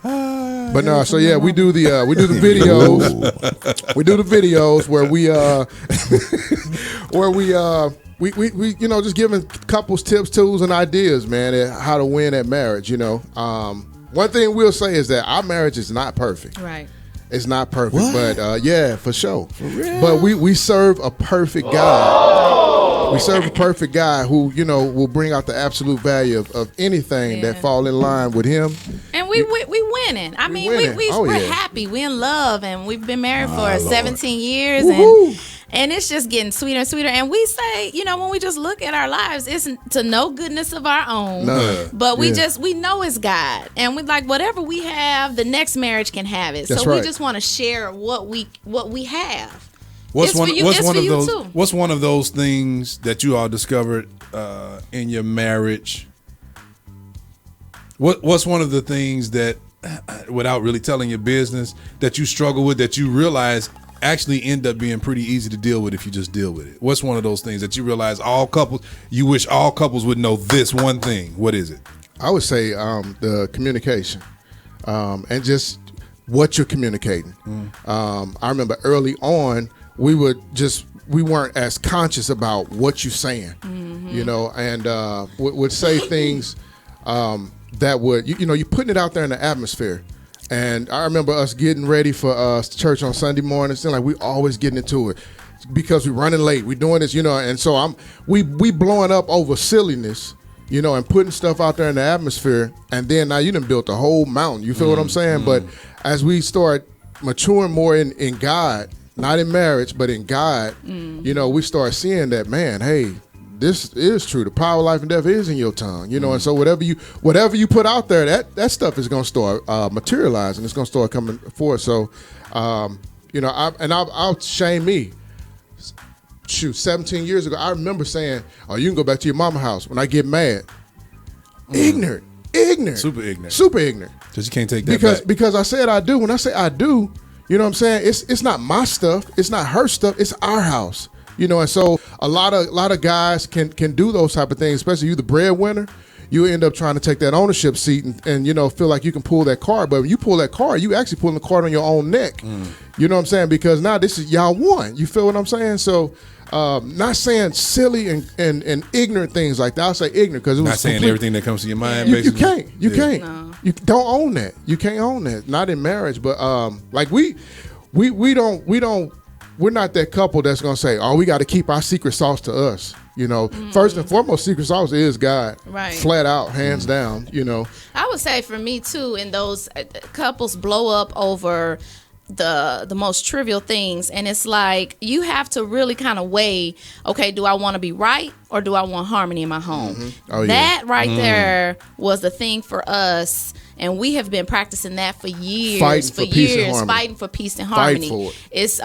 But no, so yeah, we do the videos. We do the videos where we just giving couples tips, tools, and ideas, man, at how to win at marriage. One thing we'll say is that our marriage is not perfect. Right. It's not perfect, What? but yeah, for sure. For real? But we serve a perfect God. We serve a perfect guy who, will bring out the absolute value of anything that fall in line with him. And we winning. I mean, winning. we're Yeah. happy. We in love, and we've been married for Lord. 17 years, and it's just getting sweeter and sweeter. And we say, when we just look at our lives, it's to no goodness of our own. None. But we Yeah. we know it's God, and we like whatever we have, the next marriage can have it. That's so right. we just want to share what we have. What's It's one for you- what's it's one for of you those too. what's one of those things that you all discovered in your marriage? What's one of the things that, without really telling your business, that you struggle with, that you realize actually end up being pretty easy to deal with if you just deal with it? What's one of those things that you realize you wish all couples would know this one thing? What is it? I would say the communication and just what you're communicating. I remember early on, we weren't as conscious about what you're saying, and would say things that would, you're putting it out there in the atmosphere. And I remember us getting ready for church on Sunday morning. It's like we always getting into it because we're running late. We're doing this, and so we blowing up over silliness, and putting stuff out there in the atmosphere. And then now you done built a whole mountain. You feel what I'm saying? But as we start maturing more in God, not in marriage, but in God, we start seeing that, man, hey, this is true. The power of life and death is in your tongue, and so whatever you put out there, that stuff is going to start materializing. It's going to start coming forth. So, I'll shame me. Shoot, 17 years ago, I remember saying, "Oh, you can go back to your mama house when I get mad." Ignorant, Super ignorant, because you can't take that because I said I do. When I say I do, you know what I'm saying? It's not my stuff. It's not her stuff. It's our house. And so a lot of guys can do those type of things, especially you, the breadwinner. You end up trying to take that ownership seat and feel like you can pull that card. But when you pull that card, you actually pulling the card on your own neck. You know what I'm saying? Because now this is y'all won. You feel what I'm saying? So not saying silly and ignorant things like that. I'll say ignorant because it was not saying everything that comes to your mind. You basically. You can't. No. You don't own that. You can't own that. Not in marriage. But like we don't. We're not that couple that's gonna say, "Oh, we got to keep our secret sauce to us." First and foremost, secret sauce is God, right? Flat out, hands down. I would say for me too, and those couples blow up over the most trivial things, and it's like you have to really kind of weigh, okay, do I want to be right or do I want harmony in my home? Oh, that right there was the thing for us. And we have been practicing that for years. Fighting for peace and harmony. For it. It's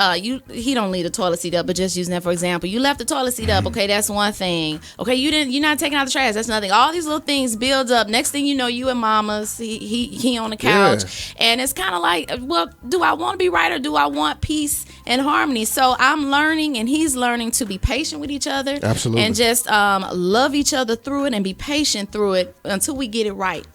he don't leave the toilet seat up, but just using that for example. You left the toilet seat up, okay, that's one thing. Okay, you're not taking out the trash, that's nothing. All these little things build up. Next thing you know, you and mama's, he on the couch. And it's kind of like, well, do I want to be right or do I want peace and harmony? So I'm learning and he's learning to be patient with each other. Absolutely. And just love each other through it and be patient through it until we get it right.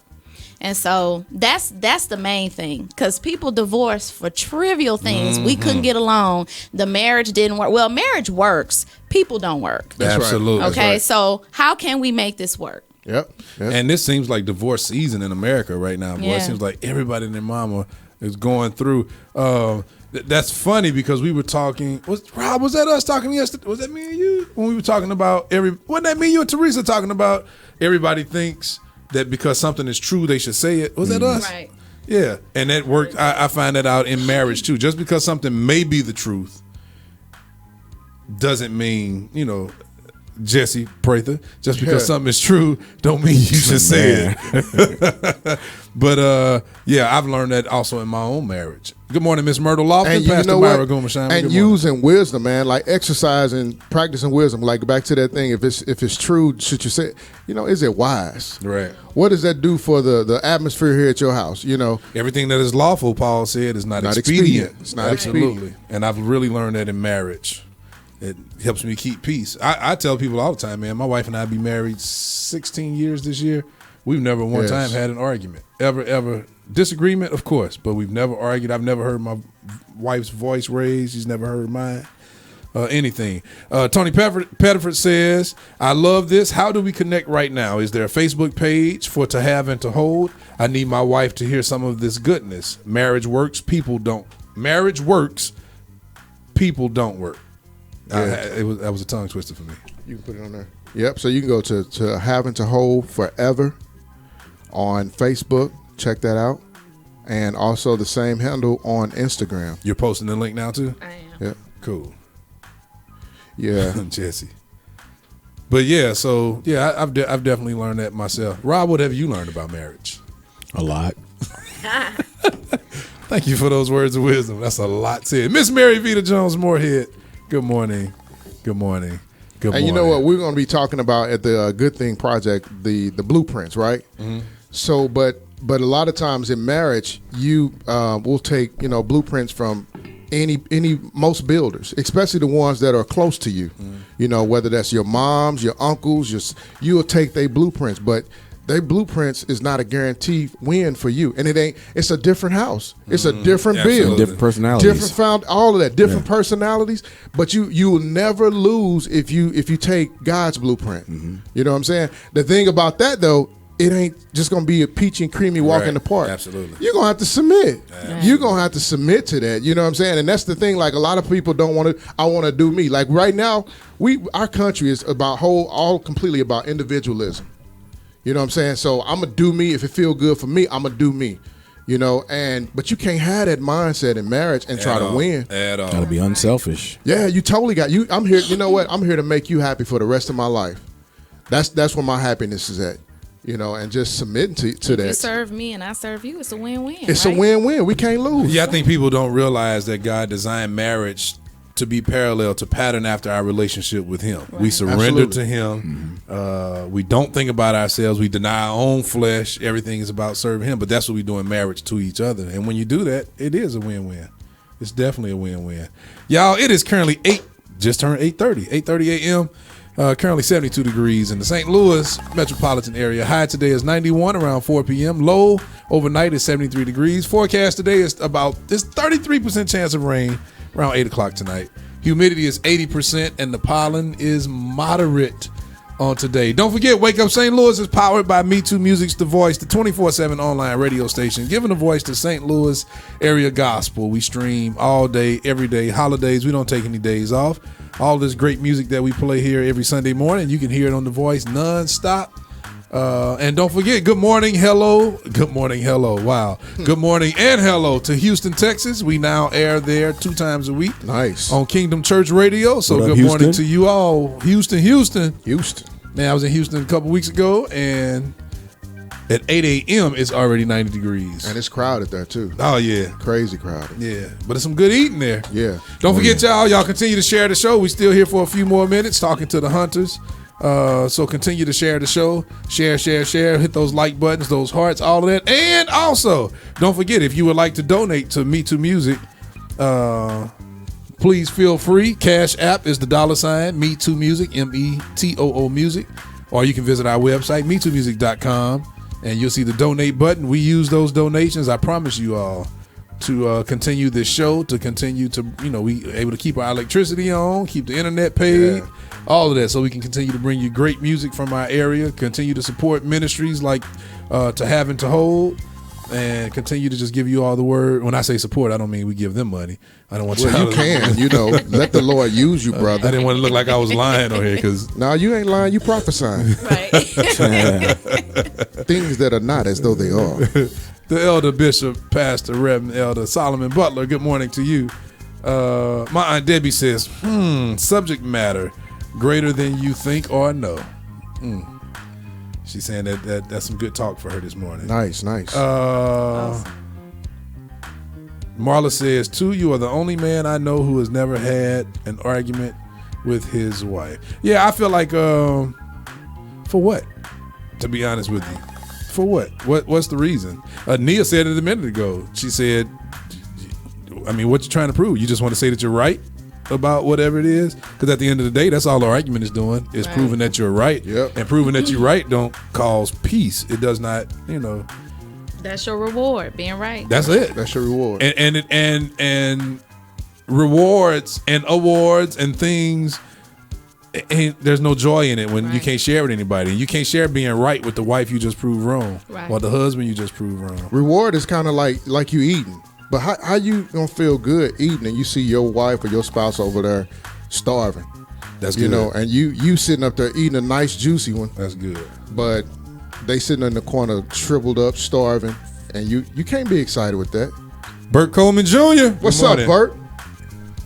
And so that's the main thing, because people divorce for trivial things. We couldn't get along. The marriage didn't work. Well, marriage works. People don't work. Absolutely. Right. Okay, so how can we make this work? Yep. And this seems like divorce season in America right now. Boy. It seems like everybody and their mama is going through. That's funny because we were talking. Was that us talking yesterday? Was that me and you when we were talking about wasn't that me, you and Teresa talking about everybody thinks that because something is true, they should say it. Was that us? Right. Yeah. And that worked. I find that out in marriage too. Just because something may be the truth doesn't mean, Jesse Prather, just because something is true don't mean you should say it. But I've learned that also in my own marriage. Good morning, Miss Myrtle Lofton, and Pastor Myra Gomashine. And using wisdom, man, like exercising, practicing wisdom. Like back to that thing, if it's true, should you say it? Is it wise? Right. What does that do for the atmosphere here at your house? Everything that is lawful, Paul said, is not expedient. It's not Absolutely. expedient. And I've really learned that in marriage. It helps me keep peace. I tell people all the time, man, my wife and I be married 16 years this year. We've never one time had an argument. Ever. Disagreement, of course, but we've never argued. I've never heard my wife's voice raised. She's never heard mine. Anything. Tony Pettiford says, I love this. How do we connect right now? Is there a Facebook page for To Have and To Hold? I need my wife to hear some of this goodness. Marriage works, people don't. Marriage works, people don't work. That was a tongue twister for me. You can put it on there. Yep. So you can go to Have and To Hold Forever on Facebook. Check that out. And also the same handle on Instagram. You're posting the link now too? I am. Yep. Cool. Yeah. Jesse. But I've definitely learned that myself. Rob, what have you learned about marriage? A lot. Thank you for those words of wisdom. That's a lot said. Miss Mary Vita Jones Moorhead. Good morning. Good morning. Good morning. And you know what? We're going to be talking about at the Good Thing Project, the blueprints, right? Mm-hmm. So, but a lot of times in marriage, you will take blueprints from most builders, especially the ones that are close to you. Mm-hmm. Whether that's your moms, your uncles, you'll take their blueprints, but their blueprints is not a guaranteed win for you, and it ain't. It's a different house. It's a different build, different personalities, all of that, different personalities. But you will never lose if you take God's blueprint. Mm-hmm. You know what I'm saying? The thing about that though, it ain't just gonna be a peachy and creamy walk in the park. Absolutely, you're gonna have to submit. You're gonna have to submit to that. You know what I'm saying? And that's the thing. Like a lot of people don't want to. I want to do me. Like right now, our country is all completely about individualism. You know what I'm saying? So I'm going to do me. If it feel good for me, I'm going to do me. But you can't have that mindset in marriage and try to win. At all. Gotta be unselfish. Yeah, you totally got you. I'm here. You know what? I'm here to make you happy for the rest of my life. That's where my happiness is at. And just submitting to that. You serve me and I serve you. It's a win-win. It's a win-win. We can't lose. Yeah, I think people don't realize that God designed marriage to be parallel, to pattern after our relationship with Him. Right. We surrender to Him. Mm-hmm. We don't think about ourselves. We deny our own flesh. Everything is about serving Him. But that's what we do in marriage to each other. And when you do that, it is a win-win. It's definitely a win-win. Y'all, it is currently just turned 8:30 a.m. Currently 72 degrees in the St. Louis metropolitan area. High today is 91 around 4 p.m. Low overnight is 73 degrees. Forecast today is there's 33% chance of rain around 8 o'clock tonight. Humidity is 80% and the pollen is moderate on today. Don't forget, Wake Up St. Louis is powered by Me Too Music's The Voice, the 24/7 online radio station, giving a voice to St. Louis area gospel. We stream all day, every day, holidays. We don't take any days off. All this great music that we play here every Sunday morning, you can hear it on The Voice nonstop. And don't forget, good morning, hello. Wow. Good morning and hello to Houston, Texas. We now air there 2 times a week. Nice. On Kingdom Church Radio. So good morning to you all. Houston. Houston. Man, I was in Houston a couple weeks ago, and At 8 a.m., it's already 90 degrees. And it's crowded there, too. Oh, yeah. Crazy crowded. Yeah. But it's some good eating there. Yeah. Don't forget, y'all continue to share the show. We still here for a few more minutes talking to the hunters. So continue to share the show. Share. Hit those like buttons, those hearts, all of that. And also, don't forget, if you would like to donate to Me Too Music, please feel free. Cash App is the $ Me Too Music, METOO Music. Or you can visit our website, metoomusic.com, and you'll see the donate button. We use those donations, I promise you all, to continue this show, to continue to, we able to keep our electricity on, keep the internet paid, all of that, so we can continue to bring you great music from our area, continue to support ministries like To Have and To Hold, and continue to just give you all the word. When I say support, I don't mean we give them money. I don't want you. Well, you can, let the Lord use you, brother. I didn't want to look like I was lying on here because. No, you ain't lying. You prophesying. Right. Things that are not as though they are. The elder bishop, pastor, Reverend Elder Solomon Butler. Good morning to you. My Aunt Debbie says, subject matter greater than you think or know. She's saying that's some good talk for her this morning. Nice. Marla says, you are the only man I know who has never had an argument with his wife. Yeah, I feel like, for what? To be honest with you. For what? What's the reason? Nia said it a minute ago. She said, what you trying to prove? You just want to say that you're right about whatever it is? Because at the end of the day, that's all the argument is doing, is proving that you're right. Yep. And proving that you're right don't cause peace. It does not, That's your reward, being right. That's it. That's your reward. And rewards and awards and things, and there's no joy in it when you can't share with anybody. You can't share being right with the wife you just proved wrong, or the husband you just proved wrong. Reward is kind of like you eating. But how you gonna feel good eating and you see your wife or your spouse over there starving? That's good. And you sitting up there eating a nice juicy one. That's good. But they sitting in the corner shriveled up, starving, and you can't be excited with that. Bert Coleman Jr. What's up, Bert?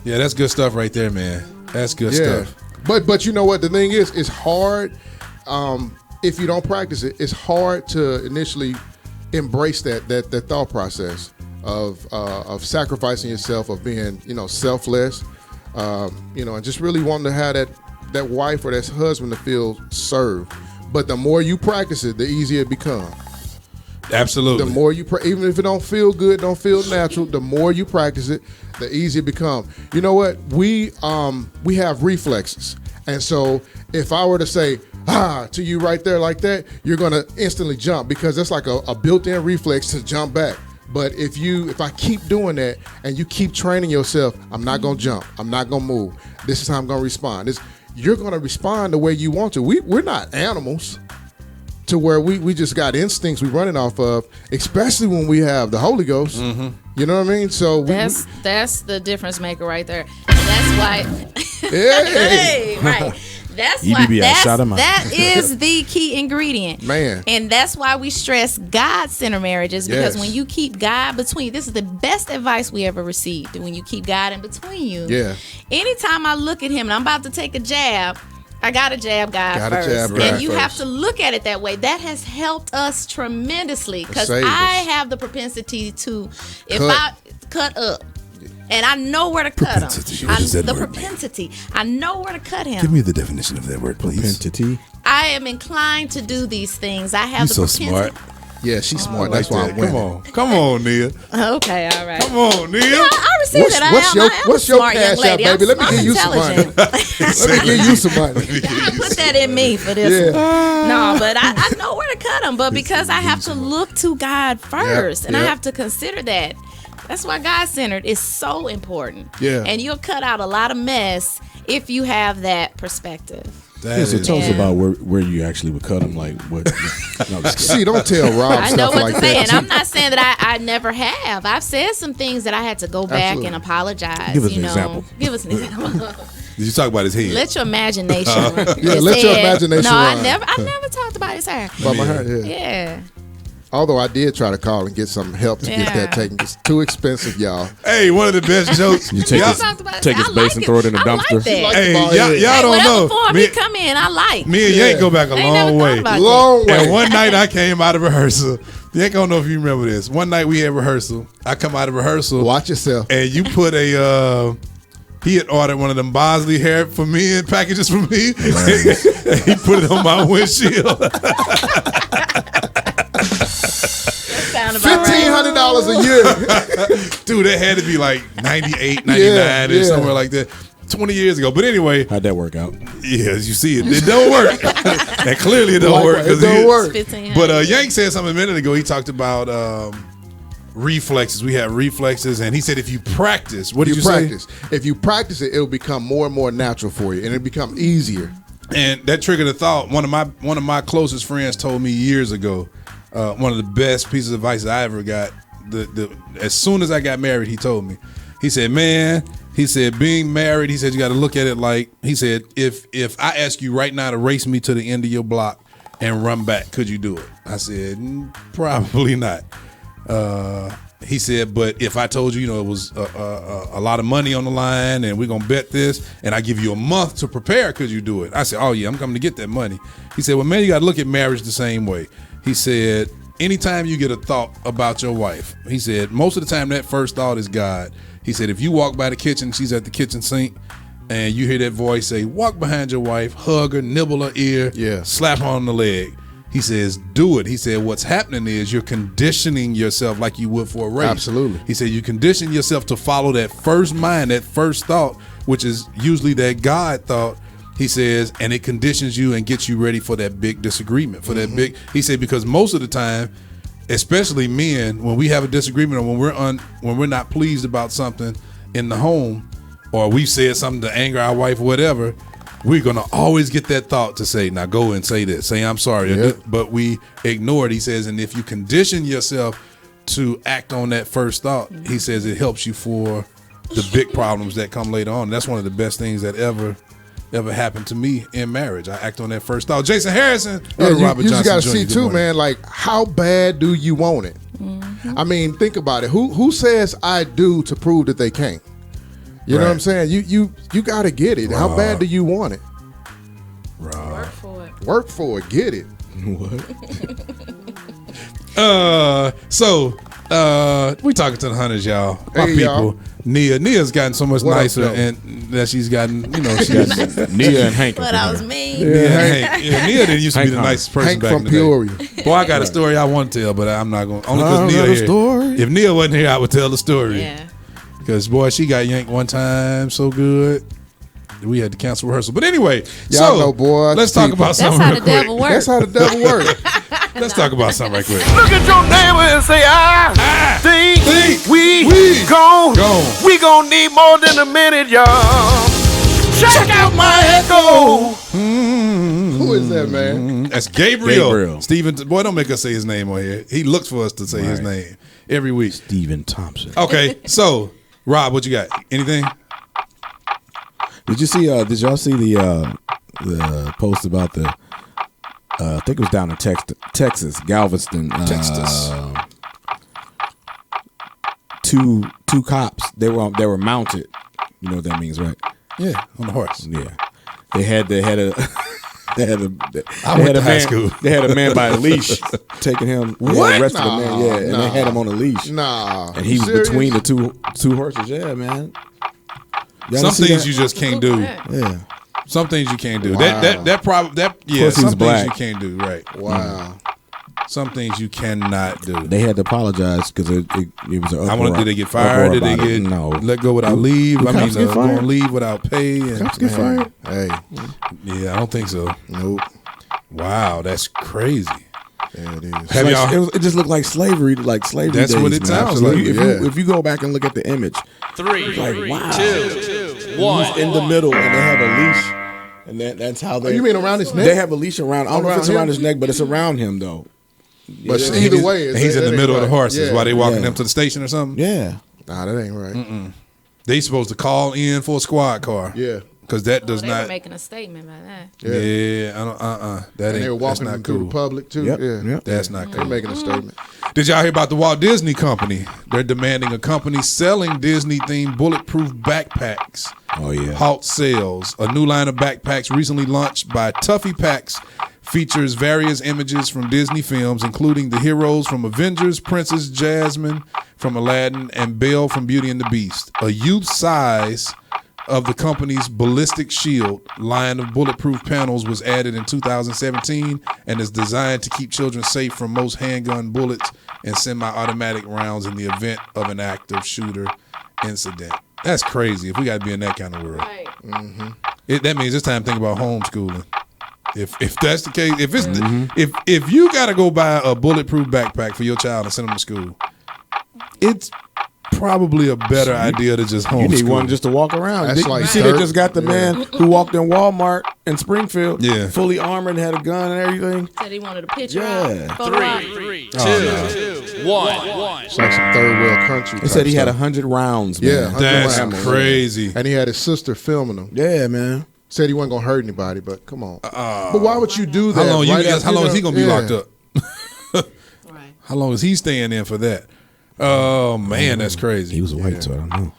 Yeah, that's good stuff right there, man. That's good stuff. But you know what? The thing is, it's hard if you don't practice it. It's hard to initially embrace that thought process of sacrificing yourself, of being selfless, and just really wanting to have that wife or that husband to feel served. But the more you practice it, the easier it becomes. Absolutely. The more you even if it don't feel good, don't feel natural, the more you practice it, the easier it becomes. You know what? We have reflexes. And so if I were to say, to you right there like that, you're gonna instantly jump because that's like a built-in reflex to jump back. But if I keep doing that and you keep training yourself, I'm not gonna jump, I'm not gonna move. This is how I'm gonna respond. You're gonna respond the way you want to. We're not animals to where we just got instincts we're running off of, especially when we have the Holy Ghost. Mm-hmm. You know what I mean? So that's the difference maker right there. And that's why. Hey, right. That's EBB, why that is the key ingredient. Man. And that's why we stress God-centered marriages, because when you keep God between, this is the best advice we ever received. When you keep God in between you. Yeah. Anytime I look at him and I'm about to take a jab, I gotta jab God first. And you have to look at it that way. That has helped us tremendously, because I have the propensity to, I cut up. And I know where to cut him. The propensity. I know where to cut him. Give me the definition of that word, please. Propensity. I am inclined to do these things. I have You're the so propensity. smart. Yeah, she's smart. That's why I'm winning. Come on, Nia. Okay, all right. Come on, Nia. Yeah, I received that. I am what's a your smart cash young lady. out, baby? Let me I'm give you some money. Let me give you some money. Put that in me for this one. No, but I know where to cut them. But because I have to look to God first, and I have to consider that. That's why God-centered is so important. Yeah. And you'll cut out a lot of mess if you have that perspective. So tell us about where you actually would cut them. Like what? See, don't tell Rob I stuff know what like to that. say, and I'm not saying that I never have. I've said some things that I had to go back and apologize. Give us an example. Give us an example. Did you talk about his head? Let your imagination. Let your imagination No, run. I never talked about his hair. About my hair, Yeah. Although I did try to call and get some help to get that taken. It's too expensive, y'all. Hey, one of the best jokes. You take his base and throw it in the dumpster. Hey, y'all don't know. Form he come in, I like. Me and Yank go back a long way. Long way. And one night I came out of rehearsal. Yank don't know if you remember this. One night we had rehearsal. I come out of rehearsal. Watch yourself. And you put a. He had ordered one of them Bosley hair for me and packages for me. And he put it on my windshield. $1,500 a year. Dude, that had to be like 98, 99 or somewhere like that. 20 years ago. But anyway. How'd that work out? Yeah, as you see it. It don't work. And clearly it don't work. It don't work. But Yank said something a minute ago. He talked about reflexes. We have reflexes. And he said if you practice, what did you say? If you practice it, it'll become more and more natural for you. And it'll become easier. And that triggered a thought. One of my closest friends told me years ago, one of the best pieces of advice I ever got. As soon as I got married, he told me. He said, man, being married, he said, you got to look at it like, he said, if I ask you right now to race me to the end of your block and run back, could you do it? I said, probably not. He said, but if I told you, it was a lot of money on the line and we're going to bet this and I give you a month to prepare, could you do it? I said, oh yeah, I'm coming to get that money. He said, well, man, you got to look at marriage the same way. He said, anytime you get a thought about your wife, he said, most of the time that first thought is God. He said, if you walk by the kitchen, she's at the kitchen sink, and you hear that voice say, walk behind your wife, hug her, nibble her ear, slap her on the leg. He says, do it. He said, what's happening is you're conditioning yourself like you would for a race. Absolutely. He said, you condition yourself to follow that first mind, that first thought, which is usually that God thought. He says, and it conditions you and gets you ready for that big disagreement, for that big. He said, because most of the time, especially men, when we have a disagreement or when we're not pleased about something in the home, or we've said something to anger our wife or whatever, we're gonna always get that thought to say, now go and say this, say I'm sorry. Yep. But we ignore it. He says, and if you condition yourself to act on that first thought, he says it helps you for the big problems that come later on. That's one of the best things that ever happened to me in marriage. I act on that first thought. Jason Harrison, Robert you Johnson just got to Jr., see good too, morning. man. Like, how bad do you want it? I mean, think about it. Who says I do to prove that they can't? You know what I'm saying? You got to get it. How bad do you want it? Work for it. Work for it. Get it. What? So we talking to the hunters, y'all. My Hey, people. y'all. Nia's gotten so much What up, nicer, though? and that she's gotten, she's Nia and Hank. But I was mean. Nia, Hank. Yeah, Nia didn't used to be the Hank nicest person Hank back from in the day. Peoria. Boy, I got a story I want to tell, but I'm not going. Only I because Nia got a here. story. If Nia wasn't here, I would tell the story. Yeah. Because boy, she got yanked one time so good. We had to cancel rehearsal. But anyway, Y'all know, boy, let's talk about That's something how real the quick. devil works. That's how the devil works. Let's talk about something right quick. Look at your neighbor and say, I think we gon' need more than a minute, y'all. Check out my echo. Who is that, man? That's Gabriel. Gabriel. Stephen, boy, don't make us say his name on here. He looks for us to say his name every week. Stephen Thompson. Okay, so Rob, what you got? Anything? Did you see? Did y'all see the post about the? I think it was down in Texas, Galveston. Texas. Two cops. They were mounted. You know what that means, right? Yeah, on the horse. Yeah. They had a I went to high school. They had a man by a leash taking him. What? Arrested a man, yeah, and they had him on a leash. Nah. And he was Serious? between the two horses. Yeah, man. Y'all Some didn't see things that? you just can't do. Yeah. Some things you can't do. Wow. Plus some he's things black. you can't do. Right. Wow. Some things you cannot do. They had to apologize because it was an uproar. Did they get fired? Did they about it. get let go without leave? Do cops get go fired? on leave without pay. And, Cops get fired? Hey. Yeah, I don't think so. Nope. Wow, that's crazy. Yeah, it is. Have y'all? It just looked like slavery. That's days, what it man. sounds Absolutely. like. If you go back and look at the image, 3, like, wow. 2, 1. He's in the middle, and they have a leash, and that's how they. You mean around his neck? They have a leash around. I don't know if it's Around around him? his neck, but it's around him though. But Yeah. either way, And he's in the middle of the horses. Yeah. While they walking Yeah. them to the station or something. Yeah. Nah, that ain't right. They supposed to call in for a squad car. Yeah. because that does they not. were making a statement by that. Yeah, I don't. That And ain't. they were walking that's them not through cool. the public too. Yep, Yeah, yep. That's not they're cool. making a statement. Did y'all hear about the Walt Disney Company? They're demanding a company selling Disney-themed bulletproof backpacks. Oh yeah. Halt sales. A new line of backpacks recently launched by Tuffy Packs features various images from Disney films, including the heroes from Avengers, Princess Jasmine from Aladdin, and Belle from Beauty and the Beast. A youth size of the company's Ballistic Shield line of bulletproof panels was added in 2017 and is designed to keep children safe from most handgun bullets and semi-automatic rounds in the event of an active shooter incident. That's crazy if we got to be in that kind of world. Right. That means it's time to think about homeschooling. If that's the case, if it's if you got to go buy a bulletproof backpack for your child and send them to school, it's probably a better idea to just homeschool. You need one just to walk around. That's You like see, they just got the man who walked in Walmart in Springfield, fully armored and had a gun and everything. Said he wanted a picture. Yeah. Out. 3, 2, 1. It's like some third world country. He said he had 100 rounds. Man. Yeah, 100 That's rounds. crazy. And he had his sister filming him. Yeah, man. Said he wasn't gonna hurt anybody, but come on. But why would you do that? How long? after How long is he gonna be locked up? Right. How long is he staying in for that? Oh man, that's crazy. He was white, so I don't know.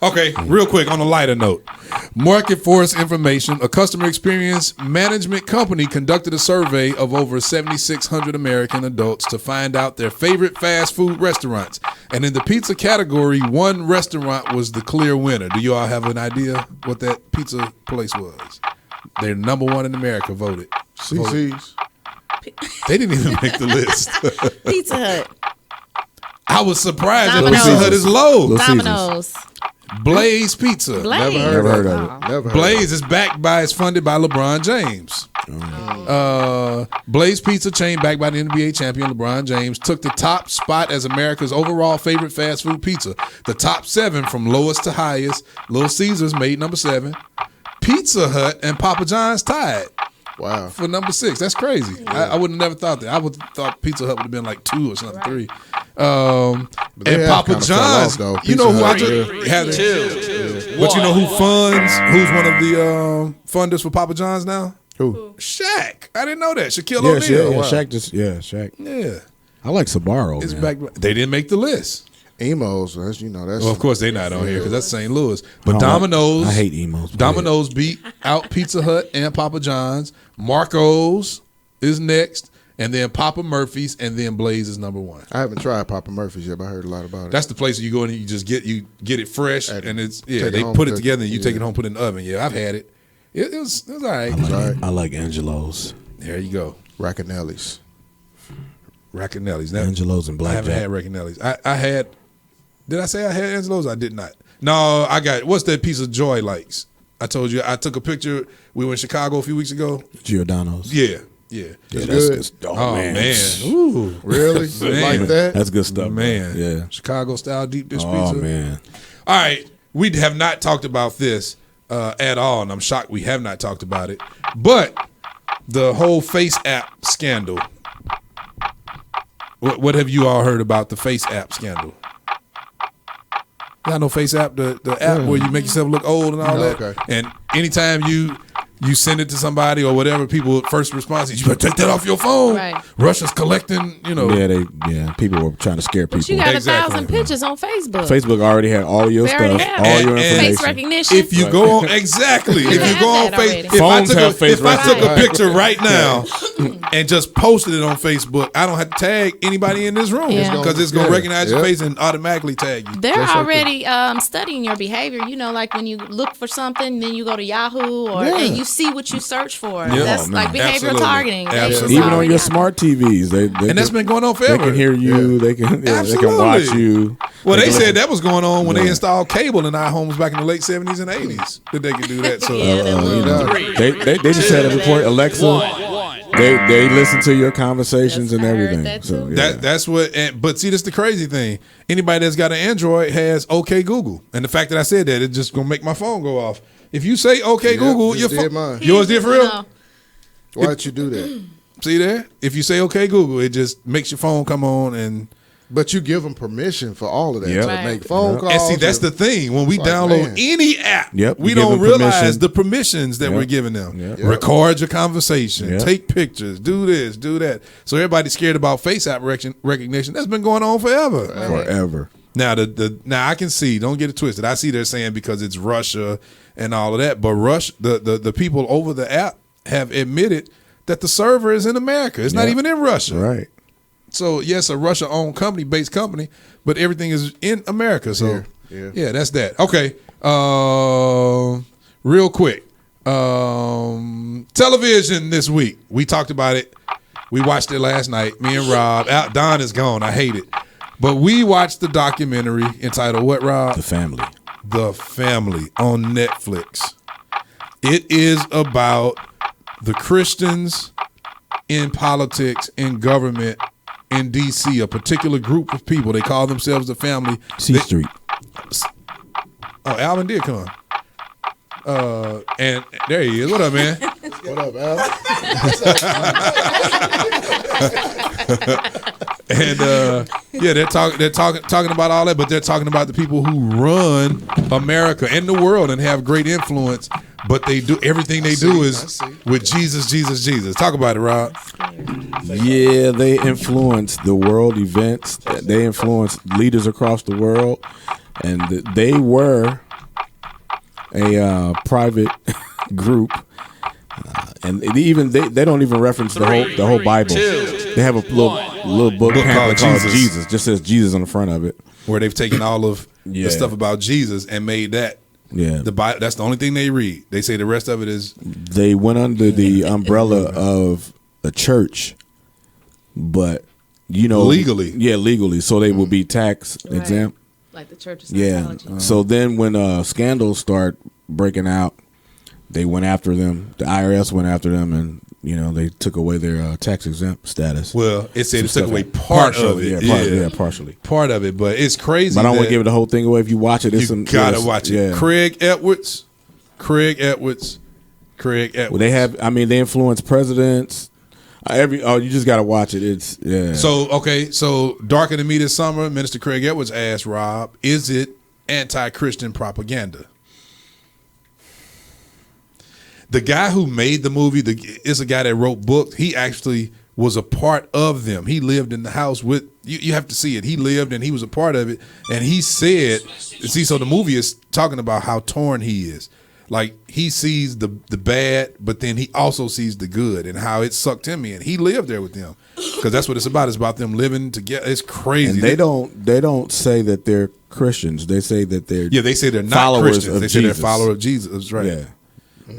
Okay, real quick on a lighter note. Market Force Information, a customer experience management company, conducted a survey of over 7,600 American adults to find out their favorite fast food restaurants. And in the pizza category, one restaurant was the clear winner. Do you all have an idea what that pizza place was? They're number one in America voted. CC's. They didn't even make the list. Pizza Hut. I was surprised that Domino's. Pizza Hut is low. Little Domino's. Blaze Pizza. Blaze. Never heard of it. Never heard Blaze is backed by, it's funded by LeBron James. Blaze Pizza chain, backed by the NBA champion LeBron James, took the top spot as America's overall favorite fast food pizza. The top 7 from lowest to highest. Little Caesars made number 7. Pizza Hut and Papa John's tied. Wow. For number 6. That's crazy. I would have never thought that. I would have thought Pizza Hut would have been like 2 or something, 3. And Papa John's, though. you know who I Pizza just had but you know who who's one of the funders for Papa John's now? Who? Shaq. I didn't know that. Shaquille Yeah, O'Neal. yeah, Wow. Shaq. Yeah. I like Sbarro. It's man. back. They didn't make the list. Emos, that's that's. Well, of course they're not on here because that's St. Louis. But I Domino's, hate emos. but Domino's beat out Pizza Hut and Papa John's. Marco's is next, and then Papa Murphy's, and then Blaze is number 1. I haven't tried Papa Murphy's yet, but I heard a lot about it. That's the place where you go in and you just get it fresh, and it's take it they home, put it cook together it, and you take it home, put it in the oven. Yeah, I've had it. It was all right. I like Angelo's. There you go. Racanelli's. Racanelli's. Angelo's and I haven't Blackjack. had Racanelli's. I had. Did I say I had Angelo's? I did not. No, I got. What's that piece of Joy likes? I told you. I took a picture. We were in Chicago a few weeks ago. Giordano's. Yeah. Yeah, It's that's good. Oh, man. Ooh. Really? Man. Like that? That's good stuff. Man. Yeah. Chicago style deep dish Oh, pizza. man. All right. We have not talked about this at all, and I'm shocked we have not talked about it. But the whole Face app scandal. What have you all heard about the Face app scandal? Y'all know Face app, the app where you make yourself look old and all that. Okay. And anytime you send it to somebody or whatever, people first response is, you better take that off your phone. Right. Russia's collecting, Yeah, people were trying to scare people. But you got Exactly. 1,000 pictures on Facebook. Facebook already had all your They already stuff, have all it. your And information. Face recognition. If you go on exactly, if you go on that already. Facebook, Phones have face if I took a recognition. picture right now and just posted it on Facebook, I don't have to tag anybody in this room Yeah. because it's gonna Yeah. recognize your Yep. face and automatically tag you. They're Just like already studying your behavior. You know, like when you look for something, then you go to Yahoo Yeah. and you see what you search for. Yeah. That's Oh, like man. behavioral Absolutely. targeting. They Absolutely. Even on already your got it. smart TVs, they And that's can, been going on they forever. can hear you. They can they can watch Absolutely. you. Well, they can- said that was going on when they Yeah. installed cable in our homes back in the late 70s and 80s. That they could do that. So Yeah, that you little know, they just had a report. Alexa, they listen to your conversations Yes, and I heard everything. that So too. yeah. that's what. But see, that's the crazy thing. Anybody that's got an Android has OK Google, and the fact that I said that, it's just gonna make my phone go off. If you say OK Yeah, Google, your just did phone, mine. yours did for real. No. Why did you do that? See there? If you say OK Google, it just makes your phone come on and But you give them permission for all of that Yep. to Right. make phone calls. And see, that's the thing. When we It's like, download man. any app, Yep, we you give don't them realize permission. the permissions that Yep. we're giving them. Yep. Record your conversation, Yep. take pictures, do this, do that. So everybody's scared about face app recognition. That's been going on forever. Forever. Now now I can see. Don't get it twisted. I see they're saying because it's Russia and all of that, but the people over the app have admitted that the server is in America. It's not Yep. even in Russia. Right. So yes, a Russia-owned based company, but everything is in America. So yeah, that's that. Okay, real quick, television this week. We talked about it. We watched it last night. Me and Rob. Don is gone. I hate it, but we watched the documentary entitled what, Rob? The Family. The Family on Netflix. It is about the Christians in politics, in government, in D.C., a particular group of people. They call themselves the Family. Street. Oh, Alvin did come. And there he is. What up, man? What up, Al? And they're talking about all that, but they're talking about the people who run America and the world and have great influence. But they do everything they do is with Jesus, Jesus, Jesus. Talk about it, Rob. Yeah, they influence the world events. They influence leaders across the world, and they were a private group. And they don't even reference the whole Bible. They have a little book called Jesus. Just says Jesus on the front of it, where they've taken all of the stuff about Jesus and made that. Yeah, the Bible. That's the only thing they read. They say the rest of it is. They went under the umbrella of a church, but legally, legally, so they will be tax exempt. Like the church of Scientology. So then when scandals start breaking out, they went after them. The IRS went after them, and they took away their tax exempt status. Well, it said it took away part of it. Partially. Part of it, but it's crazy. But I don't want to give the whole thing away. If you watch it, you gotta watch it. Yeah. Craig Edwards. Well, they have. I mean, they influence presidents. You just gotta watch it. It's So Darker Than Me this summer, Minister Craig Edwards asked Rob, "Is it anti-Christian propaganda?" The guy who made the movie is a guy that wrote books. He actually was a part of them. He lived in the house with you. You have to see it. He lived and he was a part of it. And he said, so the movie is talking about how torn he is. Like he sees the bad, but then he also sees the good and how it sucked him in. He lived there with them because that's what it's about. It's about them living together. It's crazy. And they don't say that they're Christians. They say that they're they say they're not Christians. They say they're followers of Jesus. That's right. Yeah.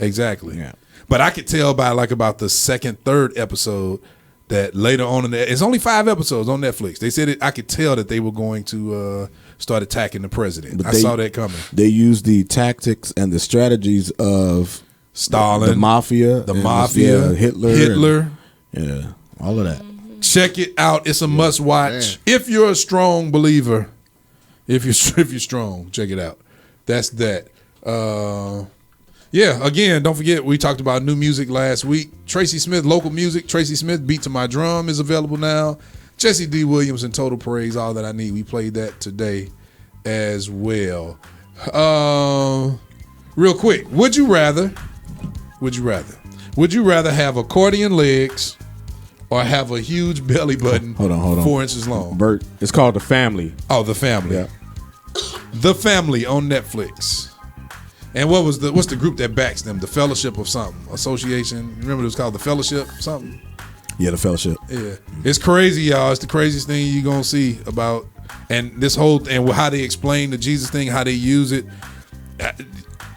Exactly. Yeah. But I could tell by about the second, third episode that later on it's only 5 episodes on Netflix. They said I could tell that they were going to start attacking the president. I saw that coming. They used the tactics and the strategies of Stalin, the mafia, Hitler, all of that. Check it out. It's a must watch. If you're a strong believer, if you're strong, check it out. That's that. Again, don't forget, we talked about new music last week. Tracy Smith, local music. Tracy Smith, Beat to My Drum is available now. Jesse D. Williams and Total Praise, All That I Need. We played that today as well. Real quick, would you rather have accordion legs or have a huge belly button hold on. 4 inches long? Bert, it's called The Family. Oh, The Family. Yeah. The Family on Netflix. And what's the group that backs them? The Fellowship of something. Association. Remember it was called The Fellowship something? Yeah, The Fellowship. Yeah. It's crazy, y'all. It's the craziest thing you're going to see about, and this whole, and how they explain the Jesus thing, how they use it.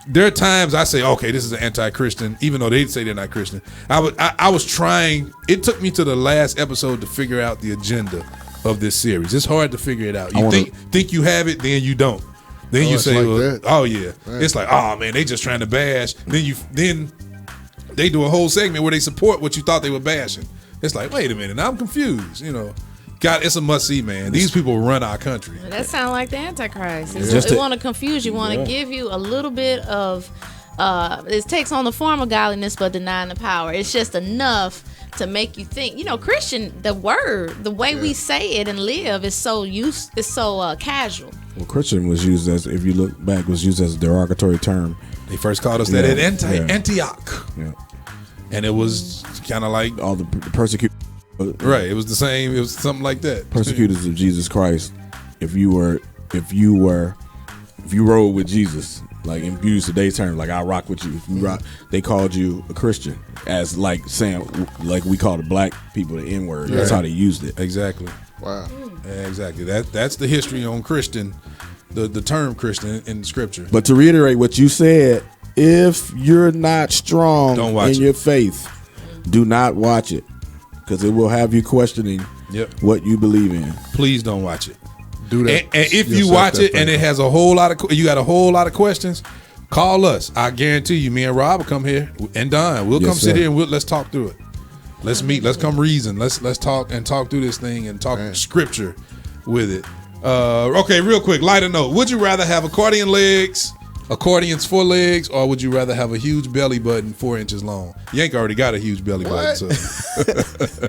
There are times I say, okay, this is an anti-Christian, even though they say they're not Christian. I was trying, it took me to the last episode to figure out the agenda of this series. It's hard to figure it out. You think you have it, then you don't. Then you say, it's like, oh man, they just trying to bash. Then they do a whole segment where they support what you thought they were bashing. It's like, wait a minute, now I'm confused. God, it's a must see, man. These people run our country. That sounds like the Antichrist. They want to confuse you, want to give you a little bit of. It takes on the form of godliness, but denying the power. It's just enough to make you think. You know, Christian, the word, the way we say it and live is so casual. Well, Christian was used as, if you look back, was used as a derogatory term. They first called us that at Antioch. Yeah. And it was kind of like all the persecutors. Right. It was the same. It was something like that. Persecutors of Jesus Christ. If you rode with Jesus, like in use today's term, like I rock with you. If you rock, they called you a Christian, as like saying, like we call the black people the N word. That's how they used it. Exactly. Wow. Exactly. That's the history on Christian, the term Christian in Scripture. But to reiterate what you said, if you're not strong in your faith, do not watch it, because it will have you questioning what you believe in. Please don't watch it. Do that. And if you watch it and it has a whole lot of, you got a whole lot of questions, call us. I guarantee you, me and Rob will come here, and Don, we'll come sit here and let's talk through it. Let's meet. Let's come reason. Let's talk through this thing and talk Scripture with it. Okay, real quick, lighter note. Would you rather have accordions 4 legs, or would you rather have a huge belly button 4 inches long? Yank already got a huge belly button. So.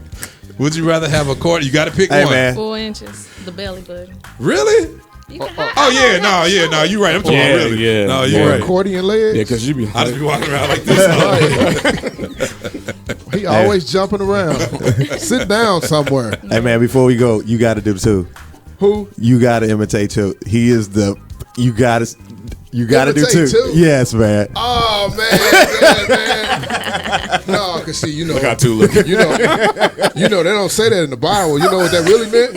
Would you rather have accordion? You got to pick one. Man. 4 inches, the belly button. Really? No, you're right. I'm talking about really. Yeah, no, you're right. Accordion legs? Yeah, because you be. I just be walking around like this. He always jumping around. Sit down somewhere. Hey man, before we go, you got to do too. Who? You got to imitate too. He is the. You got to do too. Yes, man. Oh man. No, cause see, you know, look how two looking. You know, they don't say that in the Bible. You know what that really meant?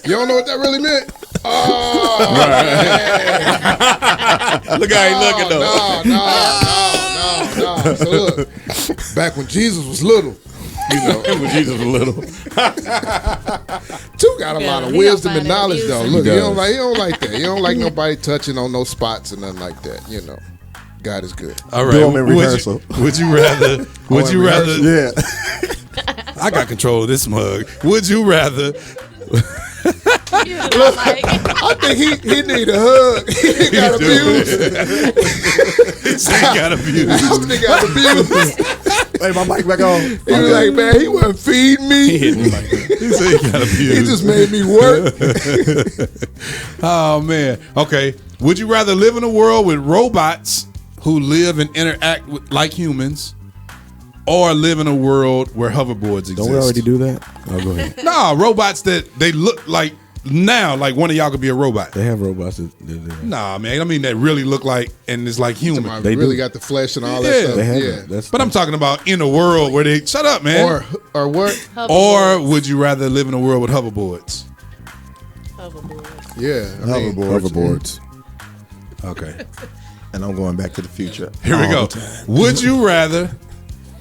You don't know what that really meant? Oh, man. Look how he looking though. No. So look, back when Jesus was little, you know, when Jesus was little, Two got a lot of wisdom and knowledge though. Look, he don't like that. He don't like nobody touching on no spots and nothing like that. You know, God is good. All right. Do them in rehearsal. Would you rather? Yeah. I got control of this mug. Would you rather? Look, I think he need a hug. He got abused. He got abused. He got abused. Hey, my mic back on. He was like, man, he wasn't feeding me. He said he got abused. He just made me work. Oh man. Okay. Would you rather live in a world with robots who live and interact like humans, or live in a world where hoverboards exist? Don't we already do that? Oh, go ahead. No, robots that they look like now, like one of y'all could be a robot. They have robots that Nah, man. I mean, that really look like, and it's like human. They really got the flesh and all that stuff. They have But I'm talking about in a world where they shut up, man. Or what? Or would you rather live in a world with hoverboards? Yeah, hoverboards. Okay. And I'm going back to the future. Here we go. Would you rather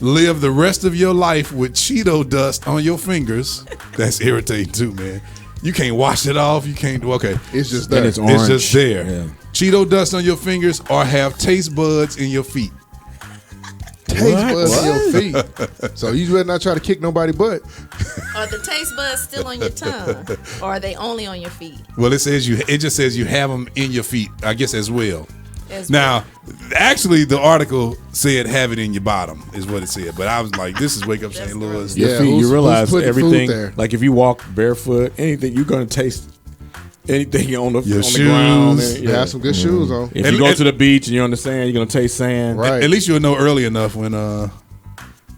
live the rest of your life with Cheeto dust on your fingers? That's irritating too, man. You can't wash it off. You can't do. Okay, it's just there. It's just there. Yeah. Cheeto dust on your fingers, or have taste buds in your feet. Taste buds in your feet. So you better not try to kick nobody's butt. Are the taste buds still on your tongue, or are they only on your feet? Well, it just says you have them in your feet, I guess, as well. Now, actually, the article said have it in your bottom is what it said. But I was like, this is Wake Up St. Louis. Your feet, you realize everything. Like if you walk barefoot, anything, you're going to taste anything on the ground. You have some good shoes on. If you go to the beach and you're on the sand, you're going to taste sand. Right. At least you'll know early enough when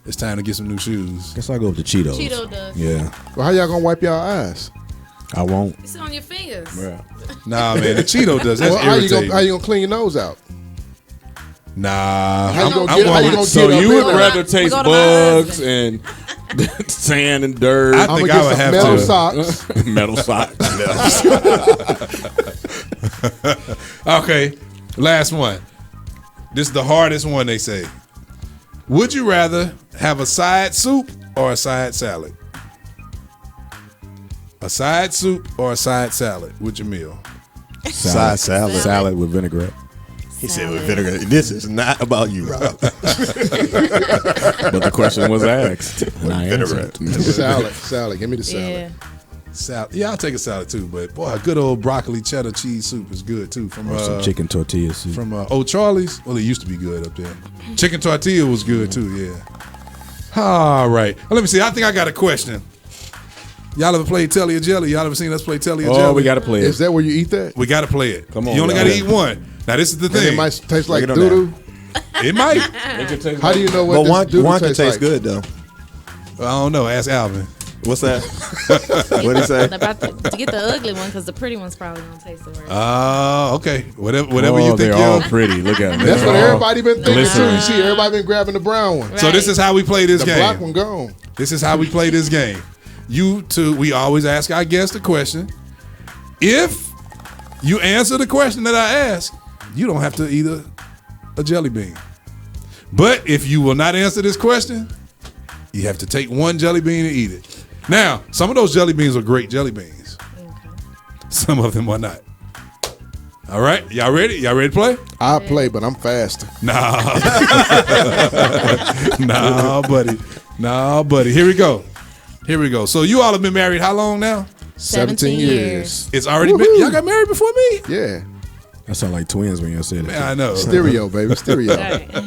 it's time to get some new shoes. Guess I'll go with the Cheetos. Cheeto dust. Yeah. Well, how y'all going to wipe y'all eyes? I won't. It's on your fingers. Yeah. Nah, man, the Cheeto does. That's irritating. How you gonna clean your nose out? Nah. So you would rather taste bugs and sand and dirt? I think I would have metal to. Socks. Metal socks. Okay, last one. This is the hardest one, they say. Would you rather have a side soup or a side salad? A side soup or a side salad with your meal? Side salad. Salad with vinaigrette. He said with vinaigrette. This is not about you, Rob. But the question was asked. And I answered. Salad. Give me the salad. Yeah. Salad. Yeah, I'll take a salad too. But boy, a good old broccoli cheddar cheese soup is good too. From some chicken tortilla soup. From Old Charlie's. Well, it used to be good up there. Chicken tortilla was good too. Yeah. All right. Well, let me see. I think I got a question. Y'all ever played Telly or Jelly? Y'all ever seen us play Telly or Jelly? Oh, we got to play it. Is that where you eat that? We got to play it. Come on. You only got to eat one. Now, this is the And thing. it might taste like Break it on doo-doo. It might. How do you know what But this one doo-doo can tastes taste like? good though. I don't know. Ask Alvin. What's that? What did he say? I'm about to get the ugly one because the pretty one's probably gonna taste the worst. Oh, okay. Whatever Oh, you think. they're all pretty. Look at them. That's what They're all everybody been thinking glistening. too. You see, everybody been grabbing the brown one. So this is how we play this The game. black one gone. This is how we play this game. You two, we always ask our guest a question. If you answer the question that I ask, you don't have to eat a jelly bean. But if you will not answer this question, you have to take one jelly bean and eat it. Now, some of those jelly beans are great jelly beans. Some of them are not. All right, y'all ready? Y'all ready to play? I play, but I'm faster. Nah. Nah, buddy. Here we go. So you all have been married how long now? 17 years. It's already been. Y'all got married before me? Yeah. That sound like twins when you said Man, it. I know. Stereo, baby. Stereo.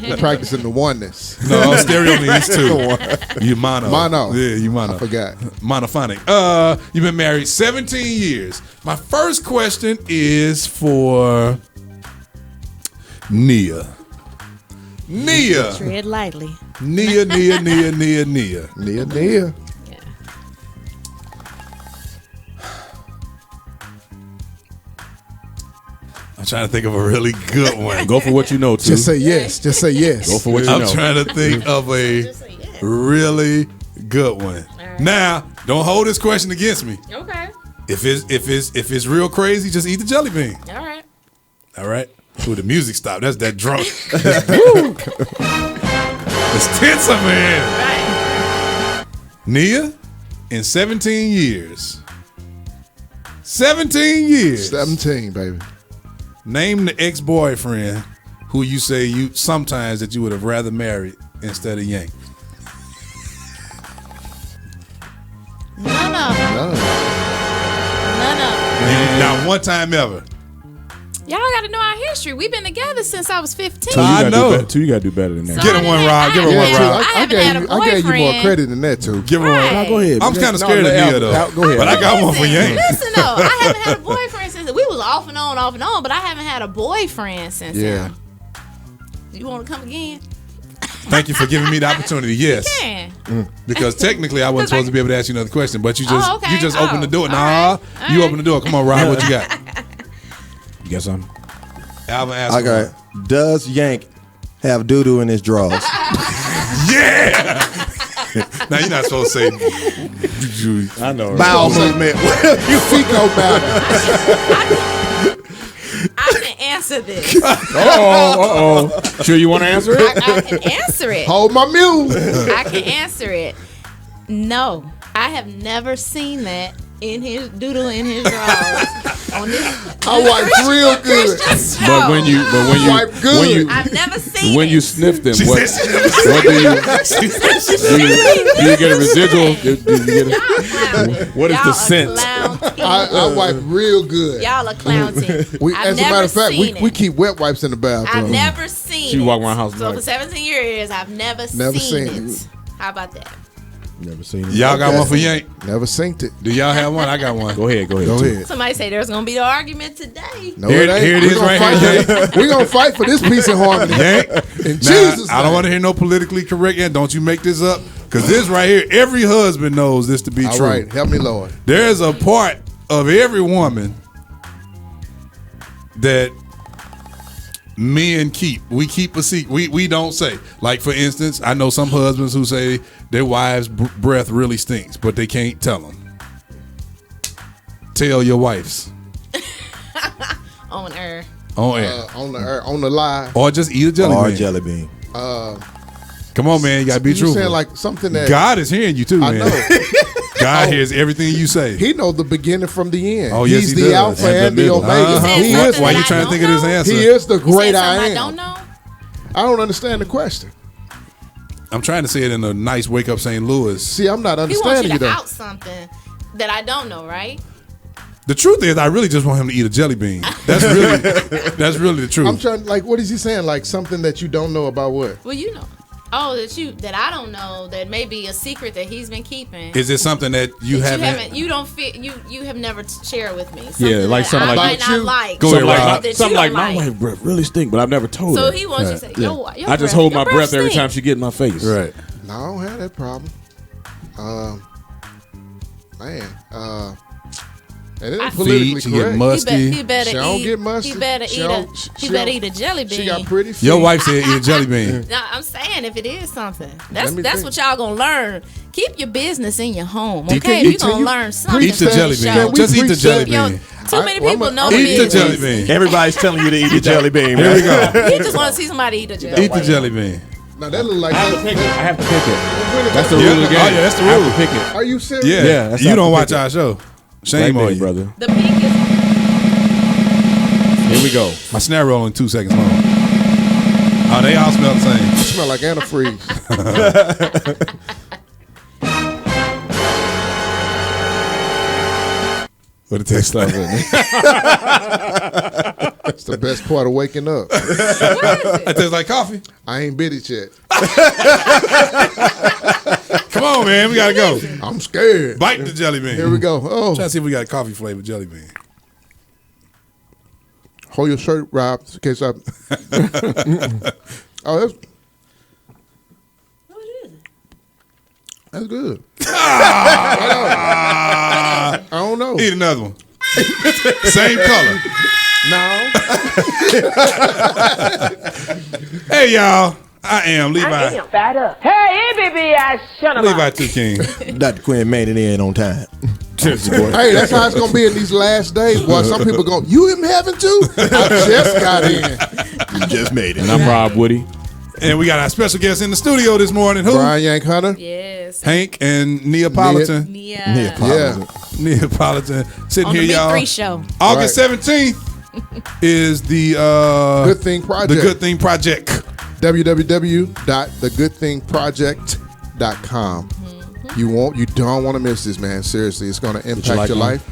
We're practicing the oneness. No, stereo means two. You mono. Mono. Yeah, you mono. I forgot. Monophonic. You've been married 17 years. My first question is for Nia. Tread lightly. Nia. Nia. I'm trying to think of a really good one. Go for what you know, too. Just say yes. Just say yes. Go for what you I'm know. trying to think of a really good one. Now, don't hold this question against me. Okay. If it's real crazy, just eat the jelly bean. All right. All right. Ooh, the music stopped. That's that drunk. It's tense up in here. Right. Nia, in 17 years. 17 years. 17, baby. Name the ex-boyfriend who you say you sometimes that you would have rather married instead of yanked. None of them. Not one time ever. Y'all got to know our history. We've been together since I was 15. So you gotta do better than that. Get her one, Rob. Give her one, Rob. I gave you more credit than that, too. Give her one. No, go ahead. I'm kind of scared of Nia, though. Go ahead. But I got one for Yank. Listen, though, I haven't had a boyfriend since. We was off and on, but I haven't had a boyfriend since then. You want to come again? Thank you for giving me the opportunity. Yes. You can. Because technically I wasn't supposed to be able to ask you another question, but you just okay. you just opened the door. All Nah, right. you opened the door. Come on, Rob. What you got? You got something? Alvin asked. Okay. Does Yank have doo-doo in his drawers? Yeah. Now you're not supposed to say. I know. Bowel movement. You fecal bowel. I can answer this. Sure you want to answer it? I can answer it. Hold my mule. I can answer it. No, I have never seen that in his doodle in his drawers. On this, I wipe real good. But when you Wipe good. I've never seen when it. you sniff them, She what said she never do you get a residual? Do you get what is Y'all the a scent? clown team. I wipe real good. Y'all a clown team. As a I've matter never of fact, seen we it. keep wet wipes in the bathroom. I've never seen She it. walk around the house So like- for 17 years, I've never Never seen seen it. How about that? Never seen it. Y'all got one for Yank? Never synced it. Do y'all have one? I got one. Go ahead. Go ahead. Somebody say there's gonna be an argument today. No, Here it ain't. it We is gonna right fight here, for- We gonna fight for this peace and harmony. Yank. In Now, Jesus' I don't name. want to hear no politically correct. And don't you make this up, because this right here, every husband knows this to be All true. right, help me, Lord. There's a part of every woman that men keep. We keep a secret. We don't say. Like, for instance, I know some husbands who say their wives' breath really stinks, but they can't tell them. Tell your wives On air. on air. On the lie. Or just eat a jelly Or bean. jelly bean. Come on, man. You got to be You truthful. saying like something that God is hearing you too, I man. know. God hears everything you say. He knows the beginning from the end. Oh, yes, He's he the does. Alpha and the middle. Omega. Uh-huh. He said is. Why you I trying to think of don't this know. answer? He is the You great said I something am. I don't know. I don't understand the question. I'm trying to say it in a nice wake up St. Louis. See, I'm not He wants understanding you you to though. out something that I don't know, right? The truth is, I really just want him to eat a jelly bean. That's really the truth. I'm trying. Like, what is he saying? Like something that you don't know about what? Well, you know. Oh, that I don't know. That may be a secret that he's been keeping. Is it something that you haven't? You don't fit. You have never shared with me. Something Yeah, like that something I like might not like. Go ahead, Rob. That Something you like don't my wife breath really stink, but I've never told her. So he wants you to say, your I just hold my breath every stink. time she get in my face. Right. No, I don't have that problem. And it ain't politically Feet, correct. get musky. He better She don't eat. get musty. He better She eat don't- he she better don't- eat a jelly bean. She got pretty feet. Your wife said eat a jelly bean. No, I'm saying if it is something, Let me that's think. what y'all gonna learn. Keep your business in your home, You okay? can If you eat- gonna you learn something. Eat the jelly show. bean. Just eat the jelly Keep your- bean. Too many people know Eat the business. jelly bean. Everybody's telling you to eat a jelly bean. Here we go. You just want to see somebody eat a jelly Eat the jelly bean. Now that look like I have to pick it. That's the Yeah. rule of the game. Oh, yeah, that's the I have rule. to pick it. Are you serious? Yeah, Yeah, that's you how don't I watch pick it. our show. Shame Right on there, you, brother. The pink is. Here we go. My snare roll in 2 seconds long. Oh, they all smell the same. You smell like antifreeze. What it tastes like? That's the best part of waking up. It tastes like coffee. I ain't bit it yet. Come on, man. We got to go. I'm scared. Bite the jelly bean. Here we go. Oh, Try to see if we got a coffee flavored jelly bean. hold your shirt, Rob, in case I. Oh, that's good. I don't know. Eat another one. Same color. No. Hey, y'all. I am Levi. Fat up. Hey, baby, I shut Levi 2 King. Dr. Quinn made it in on time. Hey, that's how it's gonna be in these last days. Boy, some people go, you in heaven too? I just got in. You just made it. And I'm Rob Woody. And we got our special guest in the studio this morning. Who? Brian Yank Hunter. Yes. Hank and Neapolitan. Yeah. Neapolitan. Sitting On the here, Big y'all. Three show. August 17th is the Good Thing Project. The Good Thing Project. www.thegoodthingproject.com. You don't want to miss this, man. Seriously, it's going to impact like your one? life.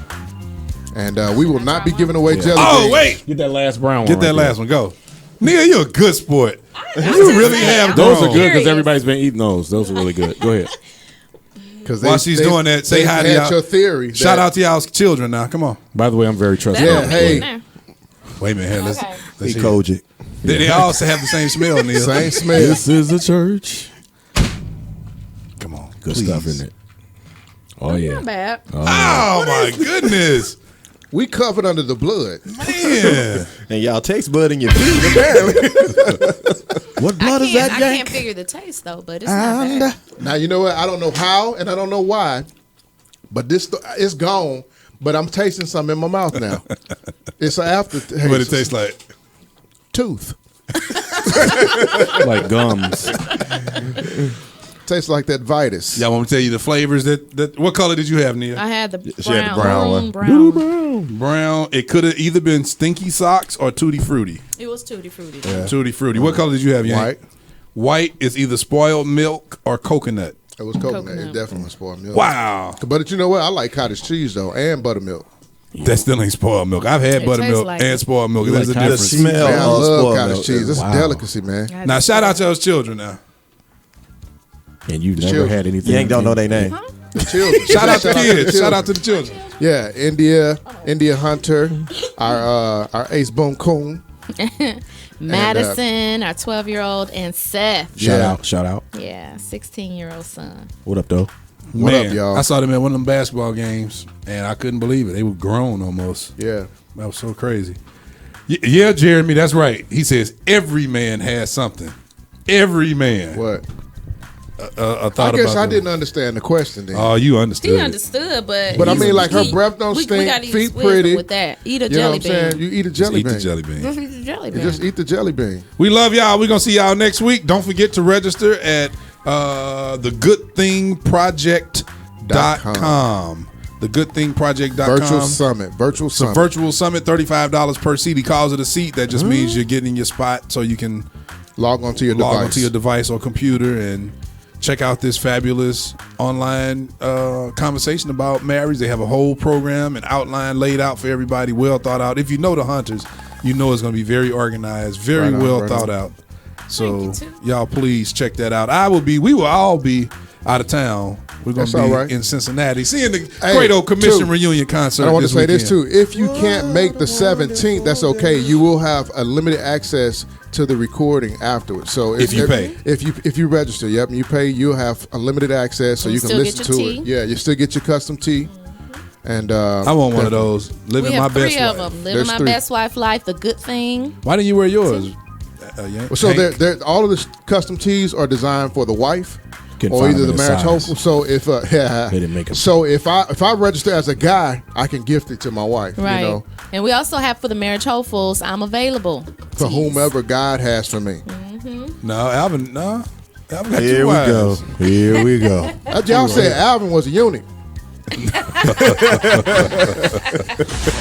And we will not be giving away jelly Oh, beans. wait. Get that last brown one. Get that right last there. one. Go. Nia, you're a good sport. You really have Those grown. are good because everybody's been eating those. Those are really good. Go ahead. While she's doing that, say hi to y'all. your theory. Shout out to y'all's children now. Come on. By the way, I'm very trustworthy. Yeah, hey. Wait a minute. Here, let's He hear. Kojic. They all have the same smell, Neil. Same smell. This is the church. Come on. Good please. stuff, isn't it? Oh, yeah. Not bad. Oh, my goodness. We covered under the blood. Man. And y'all taste bud in your feet, apparently. What blood is that, I Yank? can't figure the taste though, but it's not bad. Now, you know what? I don't know how and I don't know why, but this it's gone. But I'm tasting something in my mouth now. It's an aftertaste. What it tastes like? Tooth. Like gums. Tastes like that Vitus. Y'all want me to tell you the flavors that what color did you have, Nia? I had the brown, She had the brown one. Brown. It could have either been Stinky Socks or Tutti Frutti. It was Tutti Frutti. Tutti Frutti. What color did you have, Yank? White. White is either spoiled milk or coconut. It was coconut. It definitely was spoiled milk. Wow. But you know what? I like cottage cheese though, and buttermilk. That still ain't spoiled milk. I've had It buttermilk tastes like and it. spoiled milk. You There's like a cottage difference. cheese? Smell Man, I of love spoiled cottage milk. cheese. It's Wow. a delicacy, man. Now shout out to those children now. And you've never children. had anything. Yank don't know their name. Children. Shout out to the kids. children. Shout out to the children. Yeah, India Hunter, our Ace Boom Coon. Madison, our 12-year-old, and Seth. Shout out. Yeah, 16-year-old son. What up, though? What Man, up, y'all? I saw them at one of them basketball games, and I couldn't believe it. They were grown almost. Yeah. That was so crazy. Yeah, Jeremy, that's right. He says every man has something. Every man. What? I thought I guess about I that. didn't understand the question then. Oh, you understood. He it. understood, but But I mean, like, her he- breath don't we stink, gotta use feet wisdom pretty. with that. Eat a You know jelly what I'm saying? bean. You eat a Just jelly eat bean. the jelly bean. Just eat a jelly You bean. just eat the jelly bean. We love y'all. We're going to see y'all next week. Don't forget to register at thegoodthingproject.com. Thegoodthingproject.com. Virtual summit. Virtual It's a summit. virtual summit, $35 per seat. He calls it a seat. That just means you're getting your spot so you can Log onto your log device. onto your device or computer and check out this fabulous online conversation about marriage. They have a whole program and outline laid out for everybody, well thought out. If you know the Hunters, you know it's going to be very organized, very Right on, well right thought on. out. So y'all please check that out. We will all be out of town. We're going to be in Cincinnati seeing the great old commission reunion concert. I want to say weekend. this too. If you can't make the 17th, that's okay. You will have a limited access to the recording afterwards. So if you pay, if you register, and you pay, you'll have unlimited access, so you can listen to it. Yeah, you still get your custom tea. And I want one of those. Living my best life. 3 of them. Living my best life. The good thing. Why didn't you wear yours? So all of the custom teas are designed for the wife. Or either the marriage hopeful. So if they didn't make them. So if I register as a guy, I can gift it to my wife. Right. You know? And we also have for the marriage hopefuls, I'm available for whomever God has for me. No, Alvin. No, Alvin got Here two we wives. go. Here we go. Y'all said Alvin was a eunuch.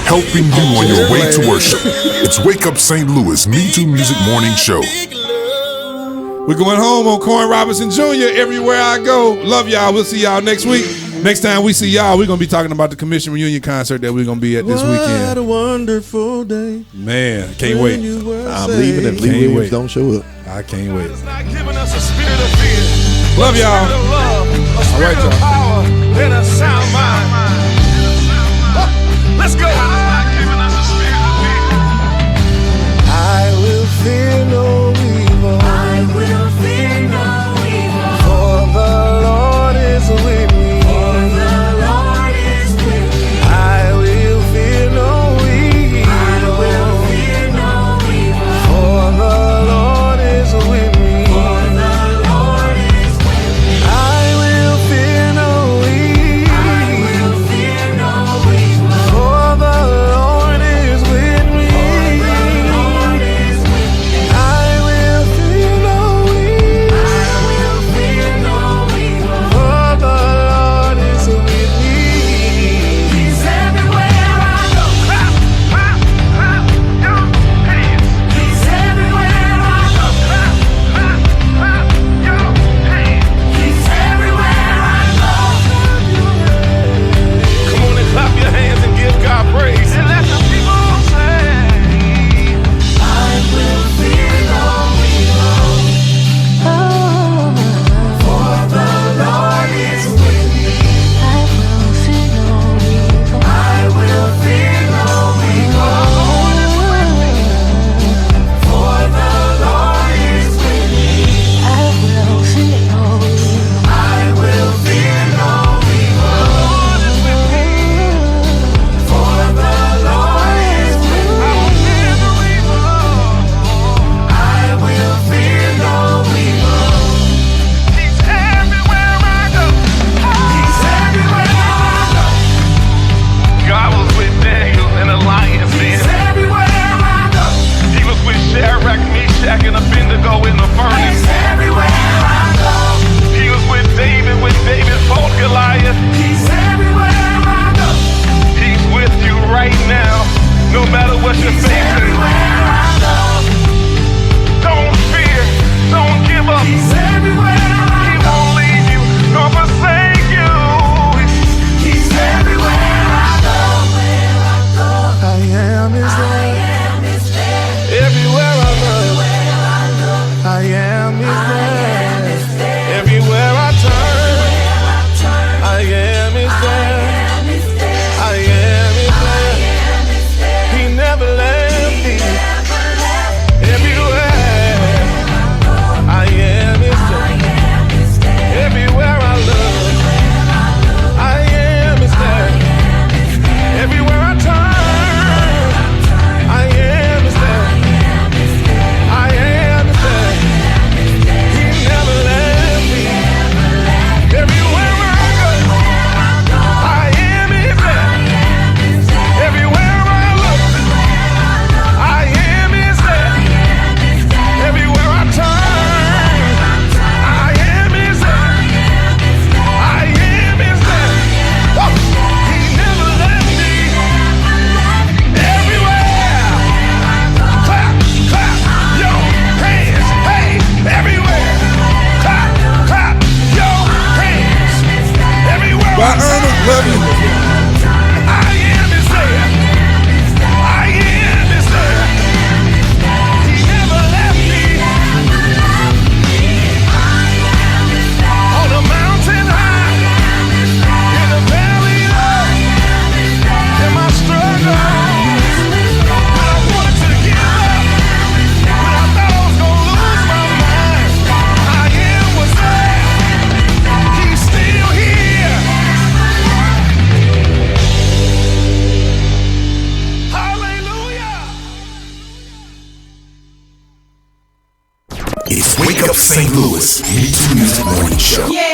Helping you on your way to worship. It's Wake Up St. Louis Me Too Music Morning Show. We're going home on Corn Robinson Jr. everywhere I go. Love y'all. We'll see y'all next week. Next time we see y'all, we're going to be talking about the commission reunion concert that we're going to be at this weekend. What a wonderful day. Man, can't wait. I'm leaving if Lee Williams don't show up. I can't wait. Giving us a spirit of fear. Love y'all. A spirit of power and a sound mind. Let's go. I will fear no evil. I will fear no evil. For the Lord is with me. For the Lord is with me. I will fear no evil. I will fear no evil. For the Lord is with me. For the Lord is with me. I will fear no evil. I will fear no evil. For the It's Wake Up St. Louis Me Too Music Morning Show. Yeah.